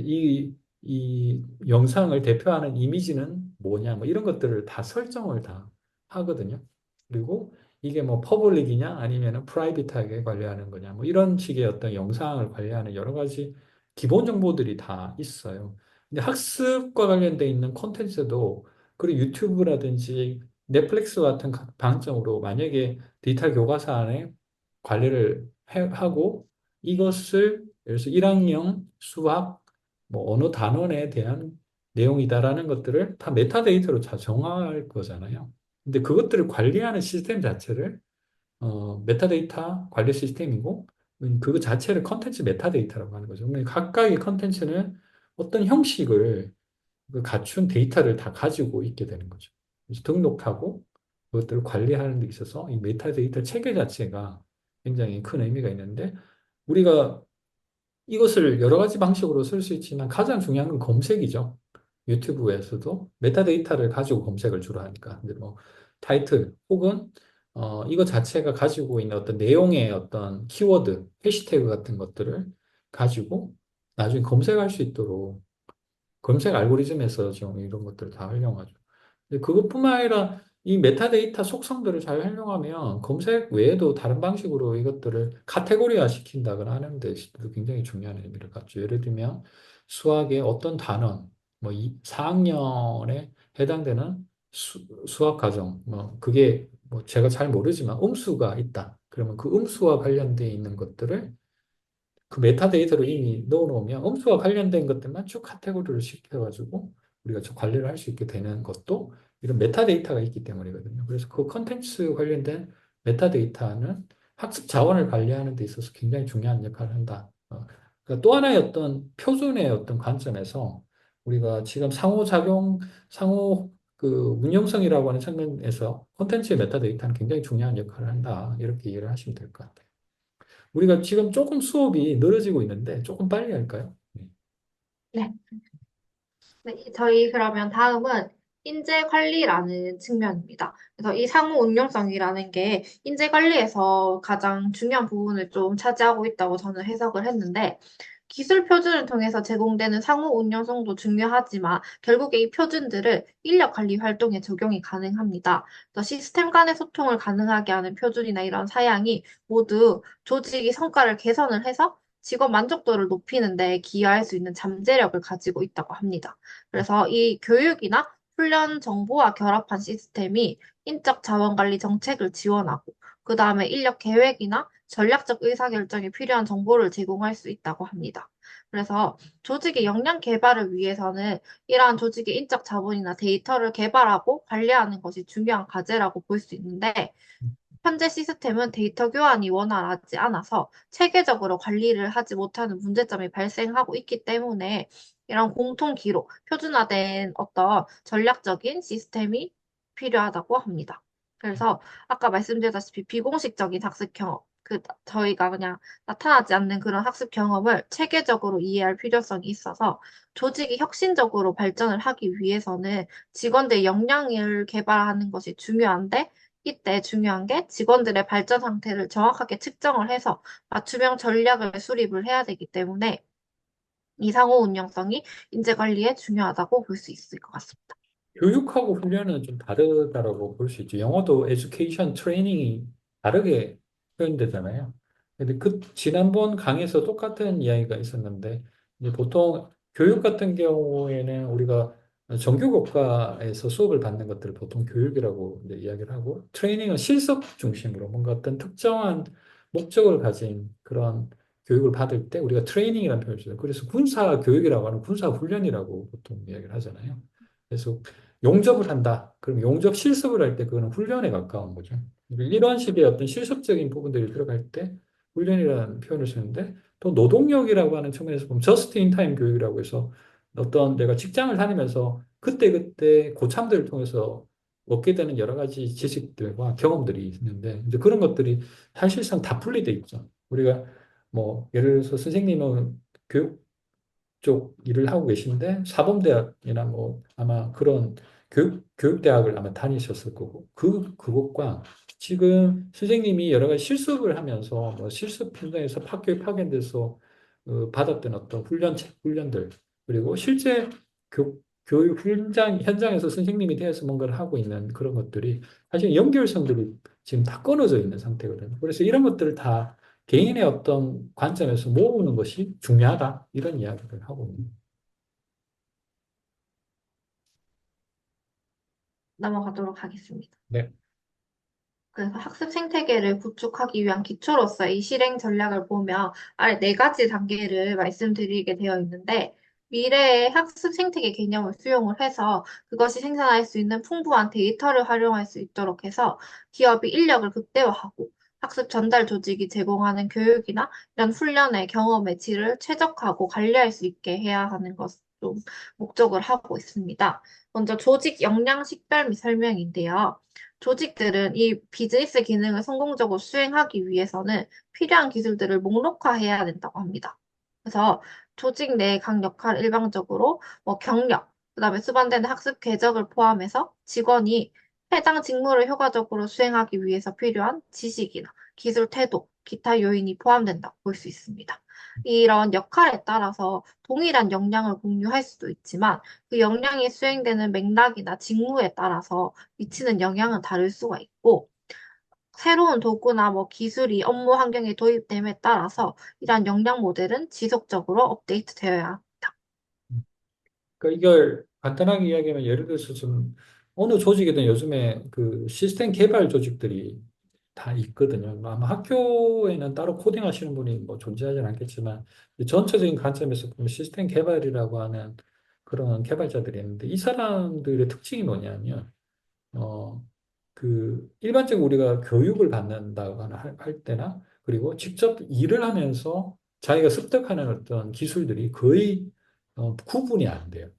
이 영상을 대표하는 이미지는 뭐냐, 뭐 이런 것들을 다 설정을 다 하거든요. 그리고 이게 뭐 퍼블릭이냐 아니면은 프라이빗하게 관리하는 거냐, 뭐 이런 식의 어떤 영상을 관리하는 여러 가지 기본 정보들이 다 있어요. 근데 학습과 관련돼 있는 콘텐츠도 그리고 유튜브라든지 넷플릭스 같은 방점으로 만약에 디지털 교과서 안에 관리를 하고 이것을 예를 들어서 1학년 수학 뭐 어느 단원에 대한 내용이다라는 것들을 다 메타데이터로 다 정할 거잖아요. 근데 그것들을 관리하는 시스템 자체를 메타데이터 관리 시스템이고 그거 자체를 컨텐츠 메타데이터라고 하는 거죠. 그러면 각각의 컨텐츠는 어떤 형식을 그 갖춘 데이터를 다 가지고 있게 되는 거죠. 그래서 등록하고 그것들을 관리하는 데 있어서 이 메타데이터 체계 자체가 굉장히 큰 의미가 있는데 우리가 이것을 여러 가지 방식으로 쓸 수 있지만 가장 중요한 건 검색이죠. 유튜브에서도 메타데이터를 가지고 검색을 주로 하니까. 근데 뭐 타이틀 혹은 이거 자체가 가지고 있는 어떤 내용의 어떤 키워드, 해시태그 같은 것들을 가지고 나중에 검색할 수 있도록 검색 알고리즘에서 지금 이런 것들을 다 활용하죠. 근데 그것뿐만 아니라 이 메타데이터 속성들을 잘 활용하면 검색 외에도 다른 방식으로 이것들을 카테고리화 시킨다거나 하는 데도 굉장히 중요한 의미를 갖죠. 예를 들면 수학의 어떤 단원, 뭐 4학년에 해당되는 수학 과정, 뭐 그게 뭐 제가 잘 모르지만 음수가 있다. 그러면 그 음수와 관련돼 있는 것들을 그 메타데이터를 이미 넣어놓으면 음수와 관련된 것들만 쭉 카테고리를 시켜가지고 우리가 좀 관리를 할 수 있게 되는 것도 이런 메타데이터가 있기 때문이거든요. 그래서 그 컨텐츠 관련된 메타데이터는 학습 자원을 관리하는 데 있어서 굉장히 중요한 역할을 한다. 그러니까 또 하나의 어떤 표준의 어떤 관점에서 우리가 지금 상호작용, 상호 그 운용성이라고 하는 측면에서 콘텐츠의 메타데이터는 굉장히 중요한 역할을 한다. 이렇게 이해를 하시면 될 것 같아요. 우리가 지금 조금 수업이 늘어지고 있는데 조금 빨리 할까요? 네. 네. 네, 저희 그러면 다음은 인재 관리라는 측면입니다. 그래서 이 상호 운용성이라는 게 인재 관리에서 가장 중요한 부분을 좀 차지하고 있다고 저는 해석을 했는데, 기술 표준을 통해서 제공되는 상호 운용성도 중요하지만 결국에 이 표준들을 인력 관리 활동에 적용이 가능합니다. 그래서 시스템 간의 소통을 가능하게 하는 표준이나 이런 사양이 모두 조직이 성과를 개선을 해서 직원 만족도를 높이는 데 기여할 수 있는 잠재력을 가지고 있다고 합니다. 그래서 이 교육이나 훈련 정보와 결합한 시스템이 인적 자원 관리 정책을 지원하고, 그 다음에 인력 계획이나 전략적 의사결정에 필요한 정보를 제공할 수 있다고 합니다. 그래서 조직의 역량 개발을 위해서는 이러한 조직의 인적 자본이나 데이터를 개발하고 관리하는 것이 중요한 과제라고 볼 수 있는데, 현재 시스템은 데이터 교환이 원활하지 않아서 체계적으로 관리를 하지 못하는 문제점이 발생하고 있기 때문에 이런 공통 기록, 표준화된 어떤 전략적인 시스템이 필요하다고 합니다. 그래서 아까 말씀드렸다시피 비공식적인 학습 경험, 저희가 그냥 나타나지 않는 그런 학습 경험을 체계적으로 이해할 필요성이 있어서 조직이 혁신적으로 발전을 하기 위해서는 직원들 역량을 개발하는 것이 중요한데, 이때 중요한 게 직원들의 발전 상태를 정확하게 측정을 해서 맞춤형 전략을 수립을 해야 되기 때문에 이 상호 운영성이 인재 관리에 중요하다고 볼 수 있을 것 같습니다. 교육하고 훈련은 좀 다르다라고 볼 수 있죠. 영어도 education, training이 다르게 표현되잖아요. 근데 그 지난번 강의에서 똑같은 이야기가 있었는데 이제 보통 교육 같은 경우에는 우리가 정규교과에서 수업을 받는 것들을 보통 교육이라고 이제 이야기를 하고 트레이닝은 실습 중심으로 뭔가 어떤 특정한 목적을 가진 그런 교육을 받을 때 우리가 트레이닝이라는 표현을 써요. 그래서 군사 교육이라고 하는 군사 훈련이라고 보통 이야기를 하잖아요. 그래서 용접을 한다. 그럼 용접 실습을 할 때 그거는 훈련에 가까운 거죠. 이런 식의 어떤 실습적인 부분들이 들어갈 때 훈련이라는 표현을 쓰는데 또 노동력이라고 하는 측면에서 보면 저스트 인 타임 교육이라고 해서 어떤 내가 직장을 다니면서 그때그때 고참들을 통해서 얻게 되는 여러 가지 지식들과 경험들이 있는데 이제 그런 것들이 사실상 다 분리돼 있죠. 우리가 뭐 예를 들어서 선생님은 교육 쪽 일을 하고 계신데 사범대학이나 뭐 아마 그런 교육대학을 아마 다니셨을 거고 그것과 지금 선생님이 여러 가지 실습을 하면서 뭐 실습 현장에서 학교에 파견돼서 받았던 어떤 훈련들 그리고 실제 교육 현장에서 선생님이 되어서 뭔가를 하고 있는 그런 것들이 사실 연결성들이 지금 다 끊어져 있는 상태거든요. 그래서 이런 것들을 다 개인의 어떤 관점에서 모으는 것이 중요하다. 이런 이야기를 하고 있는. 넘어가도록 하겠습니다. 네. 그래서 학습 생태계를 구축하기 위한 기초로서 이 실행 전략을 보면 아래 네 가지 단계를 말씀드리게 되어 있는데, 미래의 학습 생태계 개념을 수용을 해서 그것이 생산할 수 있는 풍부한 데이터를 활용할 수 있도록 해서 기업이 인력을 극대화하고 학습 전달 조직이 제공하는 교육이나 이런 훈련의 경험의 질을 최적화하고 관리할 수 있게 해야 하는 것을 좀 목적을 하고 있습니다. 먼저 조직 역량 식별 및 설명인데요. 조직들은 이 비즈니스 기능을 성공적으로 수행하기 위해서는 필요한 기술들을 목록화해야 된다고 합니다. 그래서 조직 내 각 역할을 일방적으로 뭐 경력, 그다음에 수반되는 학습 궤적을 포함해서 직원이 해당 직무를 효과적으로 수행하기 위해서 필요한 지식이나 기술 태도, 기타 요인이 포함된다고 볼 수 있습니다. 이런 역할에 따라서 동일한 역량을 공유할 수도 있지만 그 역량이 수행되는 맥락이나 직무에 따라서 미치는 영향은 다를 수가 있고 새로운 도구나 뭐 기술이 업무 환경에 도입됨에 따라서 이러한 역량 모델은 지속적으로 업데이트 되어야 합니다. 그러니까 이걸 간단하게 이야기하면 예를 들어서 좀 어느 조직이든 요즘에 그 시스템 개발 조직들이 다 있거든요. 뭐 아마 학교에는 따로 코딩 하시는 분이 뭐 존재하지는 않겠지만 전체적인 관점에서 보면 시스템 개발이라고 하는 그런 개발자들이 있는데 이 사람들의 특징이 뭐냐면 어, 일반적으로 우리가 교육을 받는다거나 할 때나 그리고 직접 일을 하면서 자기가 습득하는 어떤 기술들이 거의 구분이 안 돼요.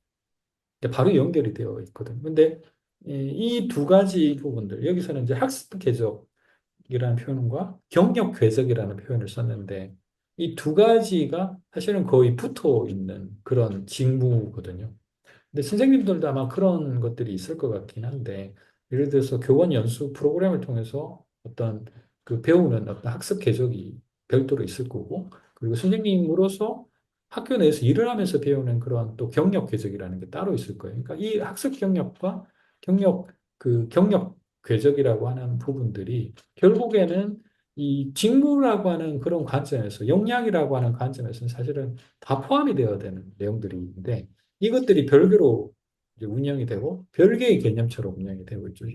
근데 바로 연결이 되어 있거든요. 근데 이 두 가지 부분들, 여기서는 이제 학습 궤적이라는 표현과 경력 궤적이라는 표현을 썼는데 이 두 가지가 사실은 거의 붙어 있는 그런 직무거든요. 근데 선생님들도 아마 그런 것들이 있을 것 같긴 한데, 예를 들어서 교원 연수 프로그램을 통해서 어떤 그 배우는 어떤 학습 궤적이 별도로 있을 거고, 그리고 선생님으로서 학교 내에서 일을 하면서 배우는 그런 또 경력 궤적이라는 게 따로 있을 거예요. 그러니까 이 학습 경력과 경력 궤적이라고 하는 부분들이 결국에는 이 직무라고 하는 그런 관점에서, 역량이라고 하는 관점에서는 사실은 다 포함이 되어야 되는 내용들이 있는데, 이것들이 별개로 이제 운영이 되고 별개의 개념처럼 운영이 되고 있죠.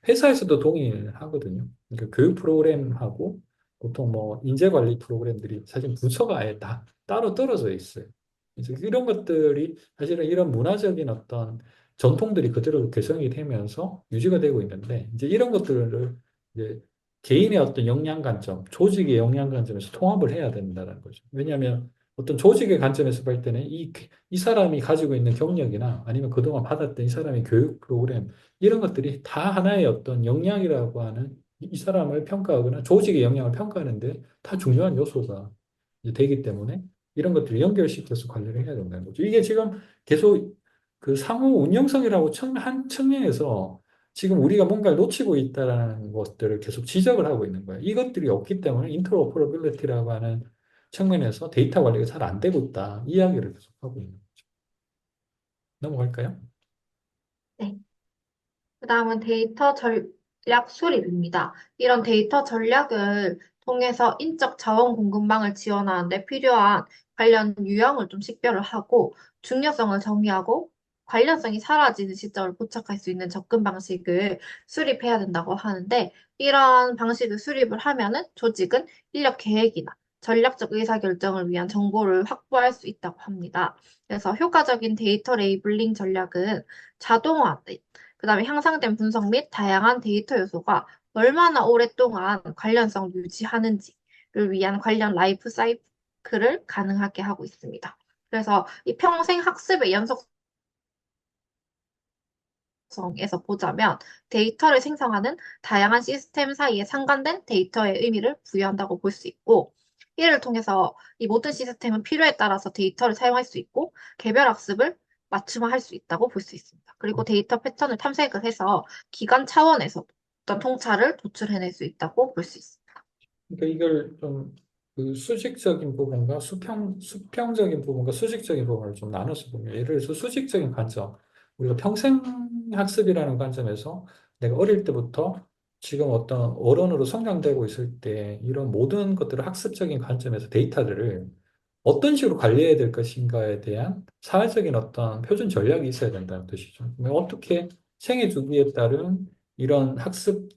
회사에서도 동의하거든요. 그러니까 교육 프로그램하고 보통 뭐 인재 관리 프로그램들이 사실 부서가 아예 다 따로 떨어져 있어요. 그래서 이런 것들이 사실은 이런 문화적인 어떤 전통들이 그대로 개성이 되면서 유지가 되고 있는데 이제 이런 것들을 이제 개인의 어떤 역량 관점, 조직의 역량 관점에서 통합을 해야 된다는 거죠. 왜냐하면 어떤 조직의 관점에서 볼 때는 이 사람이 가지고 있는 경력이나 아니면 그동안 받았던 이 사람의 교육 프로그램 이런 것들이 다 하나의 어떤 역량이라고 하는 이 사람을 평가하거나 조직의 역량을 평가하는데 다 중요한 요소가 이제 되기 때문에 이런 것들을 연결시켜서 관리를 해야 된다는 거죠. 이게 지금 계속 그 상호 운영성이라고 한 측면에서 지금 우리가 뭔가를 놓치고 있다는 것들을 계속 지적을 하고 있는 거예요. 이것들이 없기 때문에 인터오퍼러빌리티라고 하는 측면에서 데이터 관리가 잘 안 되고 있다. 이야기를 계속 하고 있는 거죠. 넘어갈까요? 네. 그다음은 데이터 전략 수립입니다. 이런 데이터 전략을 통해서 인적 자원 공급망을 지원하는 데 필요한 관련 유형을 좀 식별을 하고 중요성을 정의하고 관련성이 사라지는 시점을 포착할 수 있는 접근 방식을 수립해야 된다고 하는데 이런 방식을 수립을 하면은 조직은 인력 계획이나 전략적 의사결정을 위한 정보를 확보할 수 있다고 합니다. 그래서 효과적인 데이터 레이블링 전략은 자동화된 그다음에 향상된 분석 및 다양한 데이터 요소가 얼마나 오랫동안 관련성을 유지하는지를 위한 관련 라이프 사이클을 가능하게 하고 있습니다. 그래서 이 평생 학습의 연속성에서 보자면 데이터를 생성하는 다양한 시스템 사이에 상관된 데이터의 의미를 부여한다고 볼 수 있고, 이를 통해서 이 모든 시스템은 필요에 따라서 데이터를 사용할 수 있고, 개별 학습을 맞춤화할 수 있다고 볼 수 있습니다. 그리고 데이터 패턴을 탐색을 해서 기관 차원에서 어떤 통찰을 도출해낼 수 있다고 볼 수 있습니다. 그러니까 이걸 좀 그 수직적인 부분과 수평적인 부분과 수직적인 부분을 좀 나눠서 보면 예를 들어서 수직적인 관점, 우리가 평생 학습이라는 관점에서 내가 어릴 때부터 지금 어떤 어른으로 성장되고 있을 때 이런 모든 것들을 학습적인 관점에서 데이터들을 어떤 식으로 관리해야 될 것인가에 대한 사회적인 어떤 표준 전략이 있어야 된다는 뜻이죠. 어떻게 생애 주기에 따른 이런 학습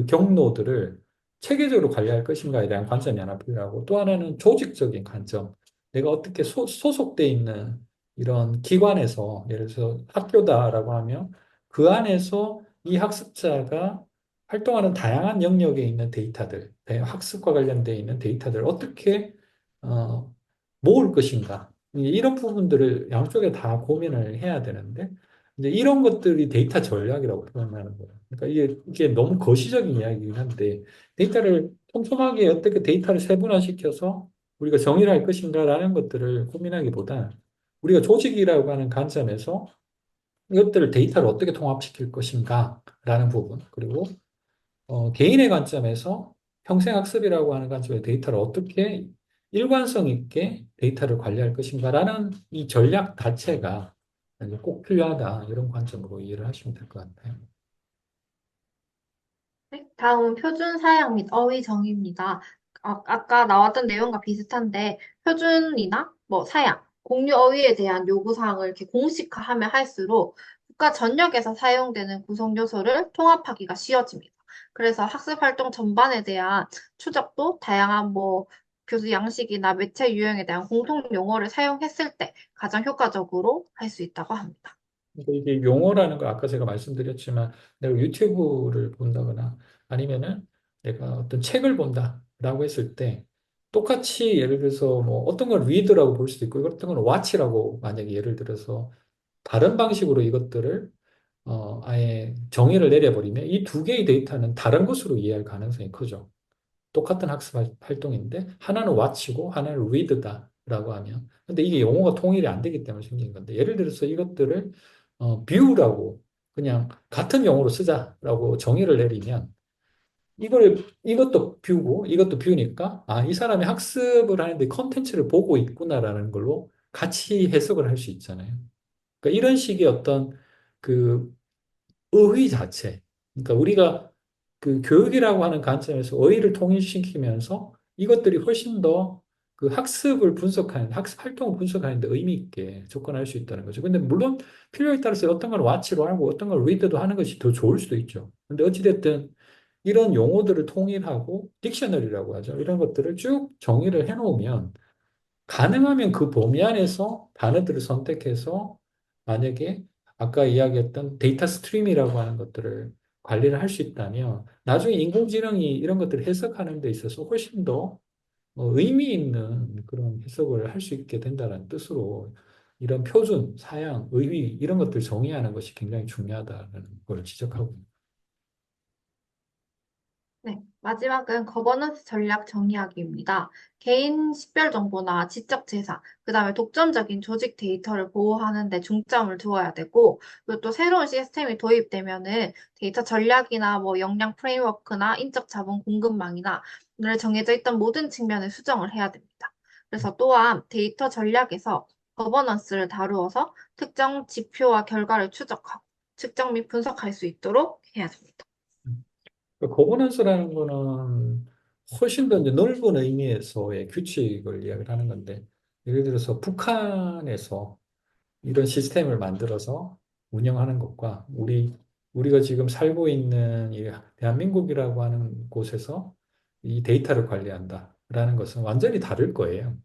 경로들을 체계적으로 관리할 것인가에 대한 관점이 하나 필요하고 또 하나는 조직적인 관점. 내가 어떻게 소속돼 있는 이런 기관에서 예를 들어서 학교다라고 하면 그 안에서 이 학습자가 활동하는 다양한 영역에 있는 데이터들, 학습과 관련되어 있는 데이터들을 어떻게 어, 모을 것인가. 이런 부분들을 양쪽에 다 고민을 해야 되는데, 이제 이런 것들이 데이터 전략이라고 표현하는 거예요. 그러니까 이게 너무 거시적인 이야기이긴 한데, 데이터를 촘촘하게 어떻게 데이터를 세분화시켜서 우리가 정의를 할 것인가라는 것들을 고민하기보다, 우리가 조직이라고 하는 관점에서 이것들을 데이터를 어떻게 통합시킬 것인가라는 부분, 그리고 개인의 관점에서 평생학습이라고 하는 관점의 데이터를 어떻게 일관성 있게 데이터를 관리할 것인가라는 이 전략 자체가 이제 꼭 필요하다. 이런 관점으로 이해를 하시면 될 것 같아요. 네, 다음은 표준 사양 및 어휘 정의입니다. 아까 나왔던 내용과 비슷한데 표준이나 뭐 사양, 공유 어휘에 대한 요구 사항을 이렇게 공식화하면 할수록 국가 전역에서 사용되는 구성 요소를 통합하기가 쉬워집니다. 그래서 학습 활동 전반에 대한 추적도 다양한 뭐 교수 양식이나 매체 유형에 대한 공통 용어를 사용했을 때 가장 효과적으로 할 수 있다고 합니다. 그러니까 이게 용어라는 거 아까 제가 말씀드렸지만 내가 유튜브를 본다거나 아니면은 내가 어떤 책을 본다라고 했을 때 똑같이 예를 들어서 뭐 어떤 걸 read라고 볼 수도 있고 어떤 걸 watch라고 만약에 예를 들어서 다른 방식으로 이것들을 아예 정의를 내려버리면 이 두 개의 데이터는 다른 것으로 이해할 가능성이 크죠. 똑같은 학습 활동인데 하나는 watch고 하나는 read다라고 하면 근데 이게 용어가 통일이 안 되기 때문에 생긴 건데 예를 들어서 이것들을 view라고 그냥 같은 용어로 쓰자라고 정의를 내리면 이것도 뷰고 이것도 뷰니까 아, 이 사람이 학습을 하는데 컨텐츠를 보고 있구나라는 걸로 같이 해석을 할 수 있잖아요. 그러니까 이런 식의 어떤 그 의의 자체. 그러니까 우리가 그 교육이라고 하는 관점에서 의의를 통일시키면서 이것들이 훨씬 더 그 학습을 분석하는, 학습 활동을 분석하는 데 의미 있게 접근할 수 있다는 거죠. 근데 물론 필요에 따라서 어떤 걸 와치로 하고 어떤 걸 리드도 하는 것이 더 좋을 수도 있죠. 근데 어찌됐든 이런 용어들을 통일하고 딕셔너리라고 하죠. 이런 것들을 쭉 정의를 해놓으면 가능하면 그 범위 안에서 단어들을 선택해서 만약에 아까 이야기했던 데이터 스트림이라고 하는 것들을 관리를 할 수 있다면 나중에 인공지능이 이런 것들을 해석하는 데 있어서 훨씬 더 의미 있는 그런 해석을 할 수 있게 된다는 뜻으로 이런 표준, 사양, 의의 이런 것들 정의하는 것이 굉장히 중요하다는 걸 지적하고 있습니다. 네, 마지막은 거버넌스 전략 정의하기입니다. 개인 식별 정보나 지적 재산, 그다음에 독점적인 조직 데이터를 보호하는 데 중점을 두어야 되고, 그리고 또 새로운 시스템이 도입되면은 데이터 전략이나 뭐 역량 프레임워크나 인적 자본 공급망이나 늘 정해져 있던 모든 측면을 수정을 해야 됩니다. 그래서 또한 데이터 전략에서 거버넌스를 다루어서 특정 지표와 결과를 추적하고 측정 및 분석할 수 있도록 해야 됩니다. 거버넌스라는 거는 훨씬 더 이제 넓은 의미에서의 규칙을 이야기를 하는 건데, 예를 들어서 북한에서 이런 시스템을 만들어서 운영하는 것과 우리가 지금 살고 있는 이 대한민국이라고 하는 곳에서 이 데이터를 관리한다라는 것은 완전히 다를 거예요.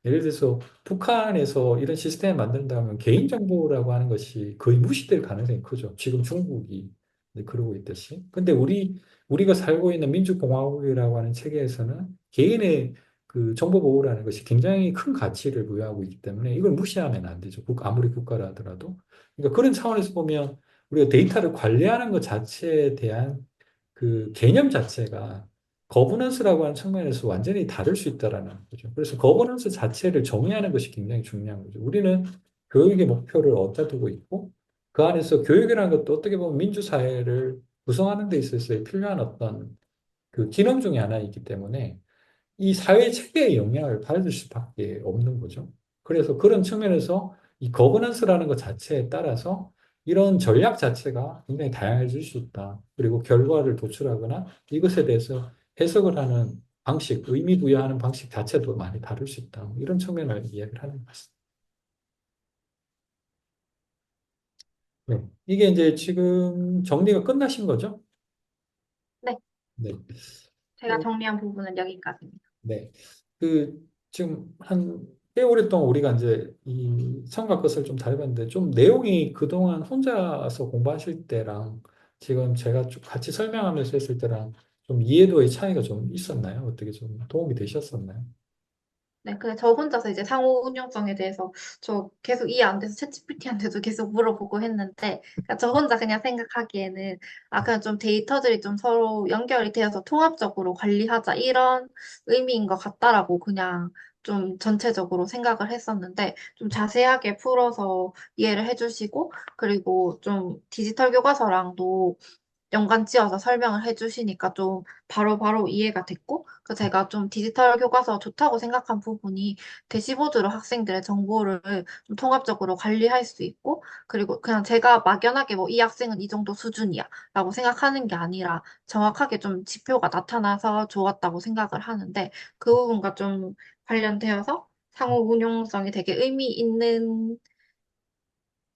예를 들어서 북한에서 이런 시스템을 만든다면 개인정보라고 하는 것이 거의 무시될 가능성이 크죠. 지금 중국이 이제 그러고 있듯이. 근데 우리가 살고 있는 민주공화국이라고 하는 체계에서는 개인의 그 정보보호라는 것이 굉장히 큰 가치를 부여하고 있기 때문에 이걸 무시하면 안 되죠. 아무리 국가라 하더라도. 그러니까 그런 차원에서 보면 우리가 데이터를 관리하는 것 자체에 대한 그 개념 자체가 거버넌스라고 하는 측면에서 완전히 다를 수 있다라는 거죠. 그래서 거버넌스 자체를 정의하는 것이 굉장히 중요한 거죠. 우리는 교육의 목표를 어디다 두고 있고 그 안에서 교육이라는 것도 어떻게 보면 민주사회를 구성하는 데 있어서 필요한 어떤 그 기능 중에 하나이기 때문에 이 사회 체계에 영향을 받을 수밖에 없는 거죠. 그래서 그런 측면에서 이 거버넌스라는 것 자체에 따라서 이런 전략 자체가 굉장히 다양해질 수 있다. 그리고 결과를 도출하거나 이것에 대해서 해석을 하는 방식, 의미 부여하는 방식 자체도 많이 다를 수 있다. 이런 측면을 이야기를 하는 것 같습니다. 네. 이게 이제 지금 정리가 끝나신 거죠? 네. 네. 제가 정리한 부분은 여기까지입니다. 네. 그, 지금 한 꽤 오랫동안 우리가 이제 이 성과 것을 좀 다뤄봤는데 좀 내용이 그동안 혼자서 공부하실 때랑 지금 제가 좀 같이 설명하면서 했을 때랑 좀 이해도의 차이가 좀 있었나요? 어떻게 좀 도움이 되셨었나요? 네, 근데 저 혼자서 이제 상호 운용성에 대해서 저 계속 이해 안 돼서 챗GPT한테도 계속 물어보고 했는데, 그러니까 저 혼자 그냥 생각하기에는, 아, 그냥 좀 데이터들이 좀 서로 연결이 되어서 통합적으로 관리하자, 이런 의미인 것 같다라고 그냥 좀 전체적으로 생각을 했었는데, 좀 자세하게 풀어서 이해를 해주시고, 그리고 좀 디지털 교과서랑도 연관 지어서 설명을 해주시니까 좀 바로바로 이해가 됐고, 그 제가 좀 디지털 교과서 좋다고 생각한 부분이 대시보드로 학생들의 정보를 좀 통합적으로 관리할 수 있고, 그리고 그냥 제가 막연하게 뭐 이 학생은 이 정도 수준이야 라고 생각하는 게 아니라 정확하게 좀 지표가 나타나서 좋았다고 생각을 하는데, 그 부분과 좀 관련되어서 상호 운용성이 되게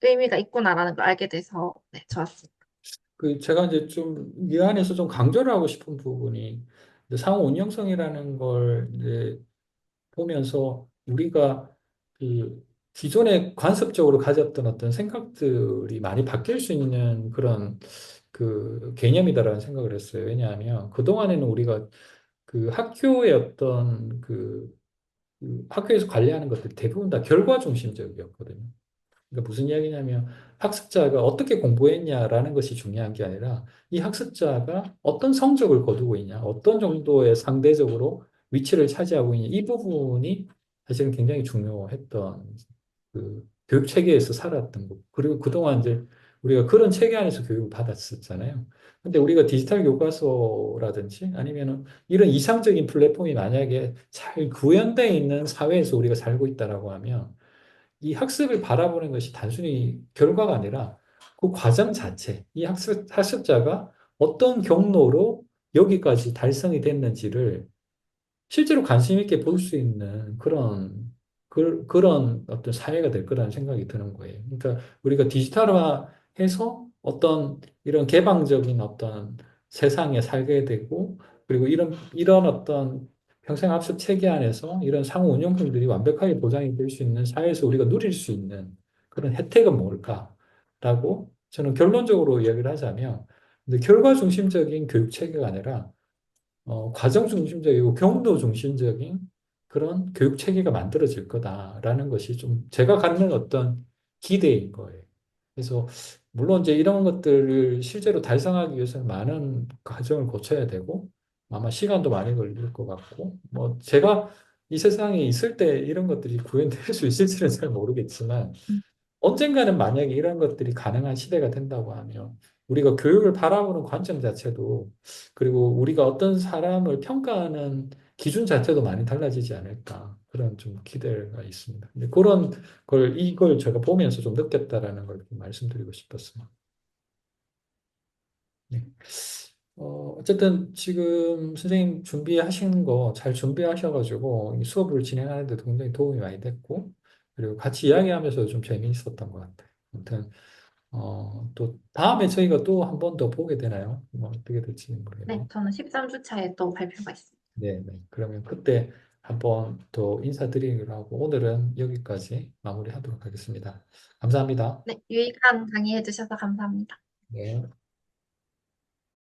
의미가 있구나라는 걸 알게 돼서 네, 좋았습니다. 그 제가 이제 좀 이 안에서 좀 강조를 하고 싶은 부분이 이제 상호 운영성이라는 걸 이제 보면서 우리가 그 기존에 관습적으로 가졌던 어떤 생각들이 많이 바뀔 수 있는 그런 그 개념이다라는 생각을 했어요. 왜냐하면 그동안에는 우리가 그 학교의 어떤 그 학교에서 관리하는 것들 대부분 다 결과 중심적이었거든요. 그러니까 무슨 이야기냐면 학습자가 어떻게 공부했냐라는 것이 중요한 게 아니라 이 학습자가 어떤 성적을 거두고 있냐, 어떤 정도의 상대적으로 위치를 차지하고 있냐, 이 부분이 사실은 굉장히 중요했던 그 교육 체계에서 살았던 거. 그리고 그동안 이제 우리가 그런 체계 안에서 교육을 받았었잖아요. 근데 우리가 디지털 교과서라든지 아니면은 이런 이상적인 플랫폼이 만약에 잘 구현되어 있는 사회에서 우리가 살고 있다라고 하면 이 학습을 바라보는 것이 단순히 결과가 아니라 그 과정 자체, 이 학습자가 어떤 경로로 여기까지 달성이 됐는지를 실제로 관심 있게 볼 수 있는 그런 어떤 사회가 될 거라는 생각이 드는 거예요. 그러니까 우리가 디지털화해서 어떤 이런 개방적인 어떤 세상에 살게 되고, 그리고 이런 어떤 평생학습 체계 안에서 이런 상호 운영성들이 완벽하게 보장이 될 수 있는 사회에서 우리가 누릴 수 있는 그런 혜택은 뭘까라고 저는 결론적으로 이야기를 하자면, 근데 결과 중심적인 교육 체계가 아니라 과정 중심적이고 경도 중심적인 그런 교육 체계가 만들어질 거다라는 것이 좀 제가 갖는 어떤 기대인 거예요. 그래서 물론 이제 이런 것들을 실제로 달성하기 위해서는 많은 과정을 거쳐야 되고 아마 시간도 많이 걸릴 것 같고 뭐 제가 이 세상에 있을 때 이런 것들이 구현될 수 있을지는 잘 모르겠지만 언젠가는 만약에 이런 것들이 가능한 시대가 된다고 하면 우리가 교육을 바라보는 관점 자체도 그리고 우리가 어떤 사람을 평가하는 기준 자체도 많이 달라지지 않을까 그런 좀 기대가 있습니다. 근데 그런 이걸 제가 보면서 좀 느꼈다라는 걸 좀 말씀드리고 싶었어요. 네. 어쨌든 지금 선생님 준비하신 거 잘 준비하셔가지고 이 수업을 진행하는 데 굉장히 도움이 많이 됐고 그리고 같이 이야기하면서 좀 재미있었던 것 같아요. 아무튼 또 다음에 저희가 또 한 번 더 보게 되나요? 뭐 어떻게 될지 네, 모르겠네요. 저는 13주 차에 또 발표가 있습니다. 네, 네. 그러면 그때 한 번 더 인사드리기로 하고 오늘은 여기까지 마무리하도록 하겠습니다. 감사합니다. 네, 유익한 강의 해주셔서 감사합니다. 네.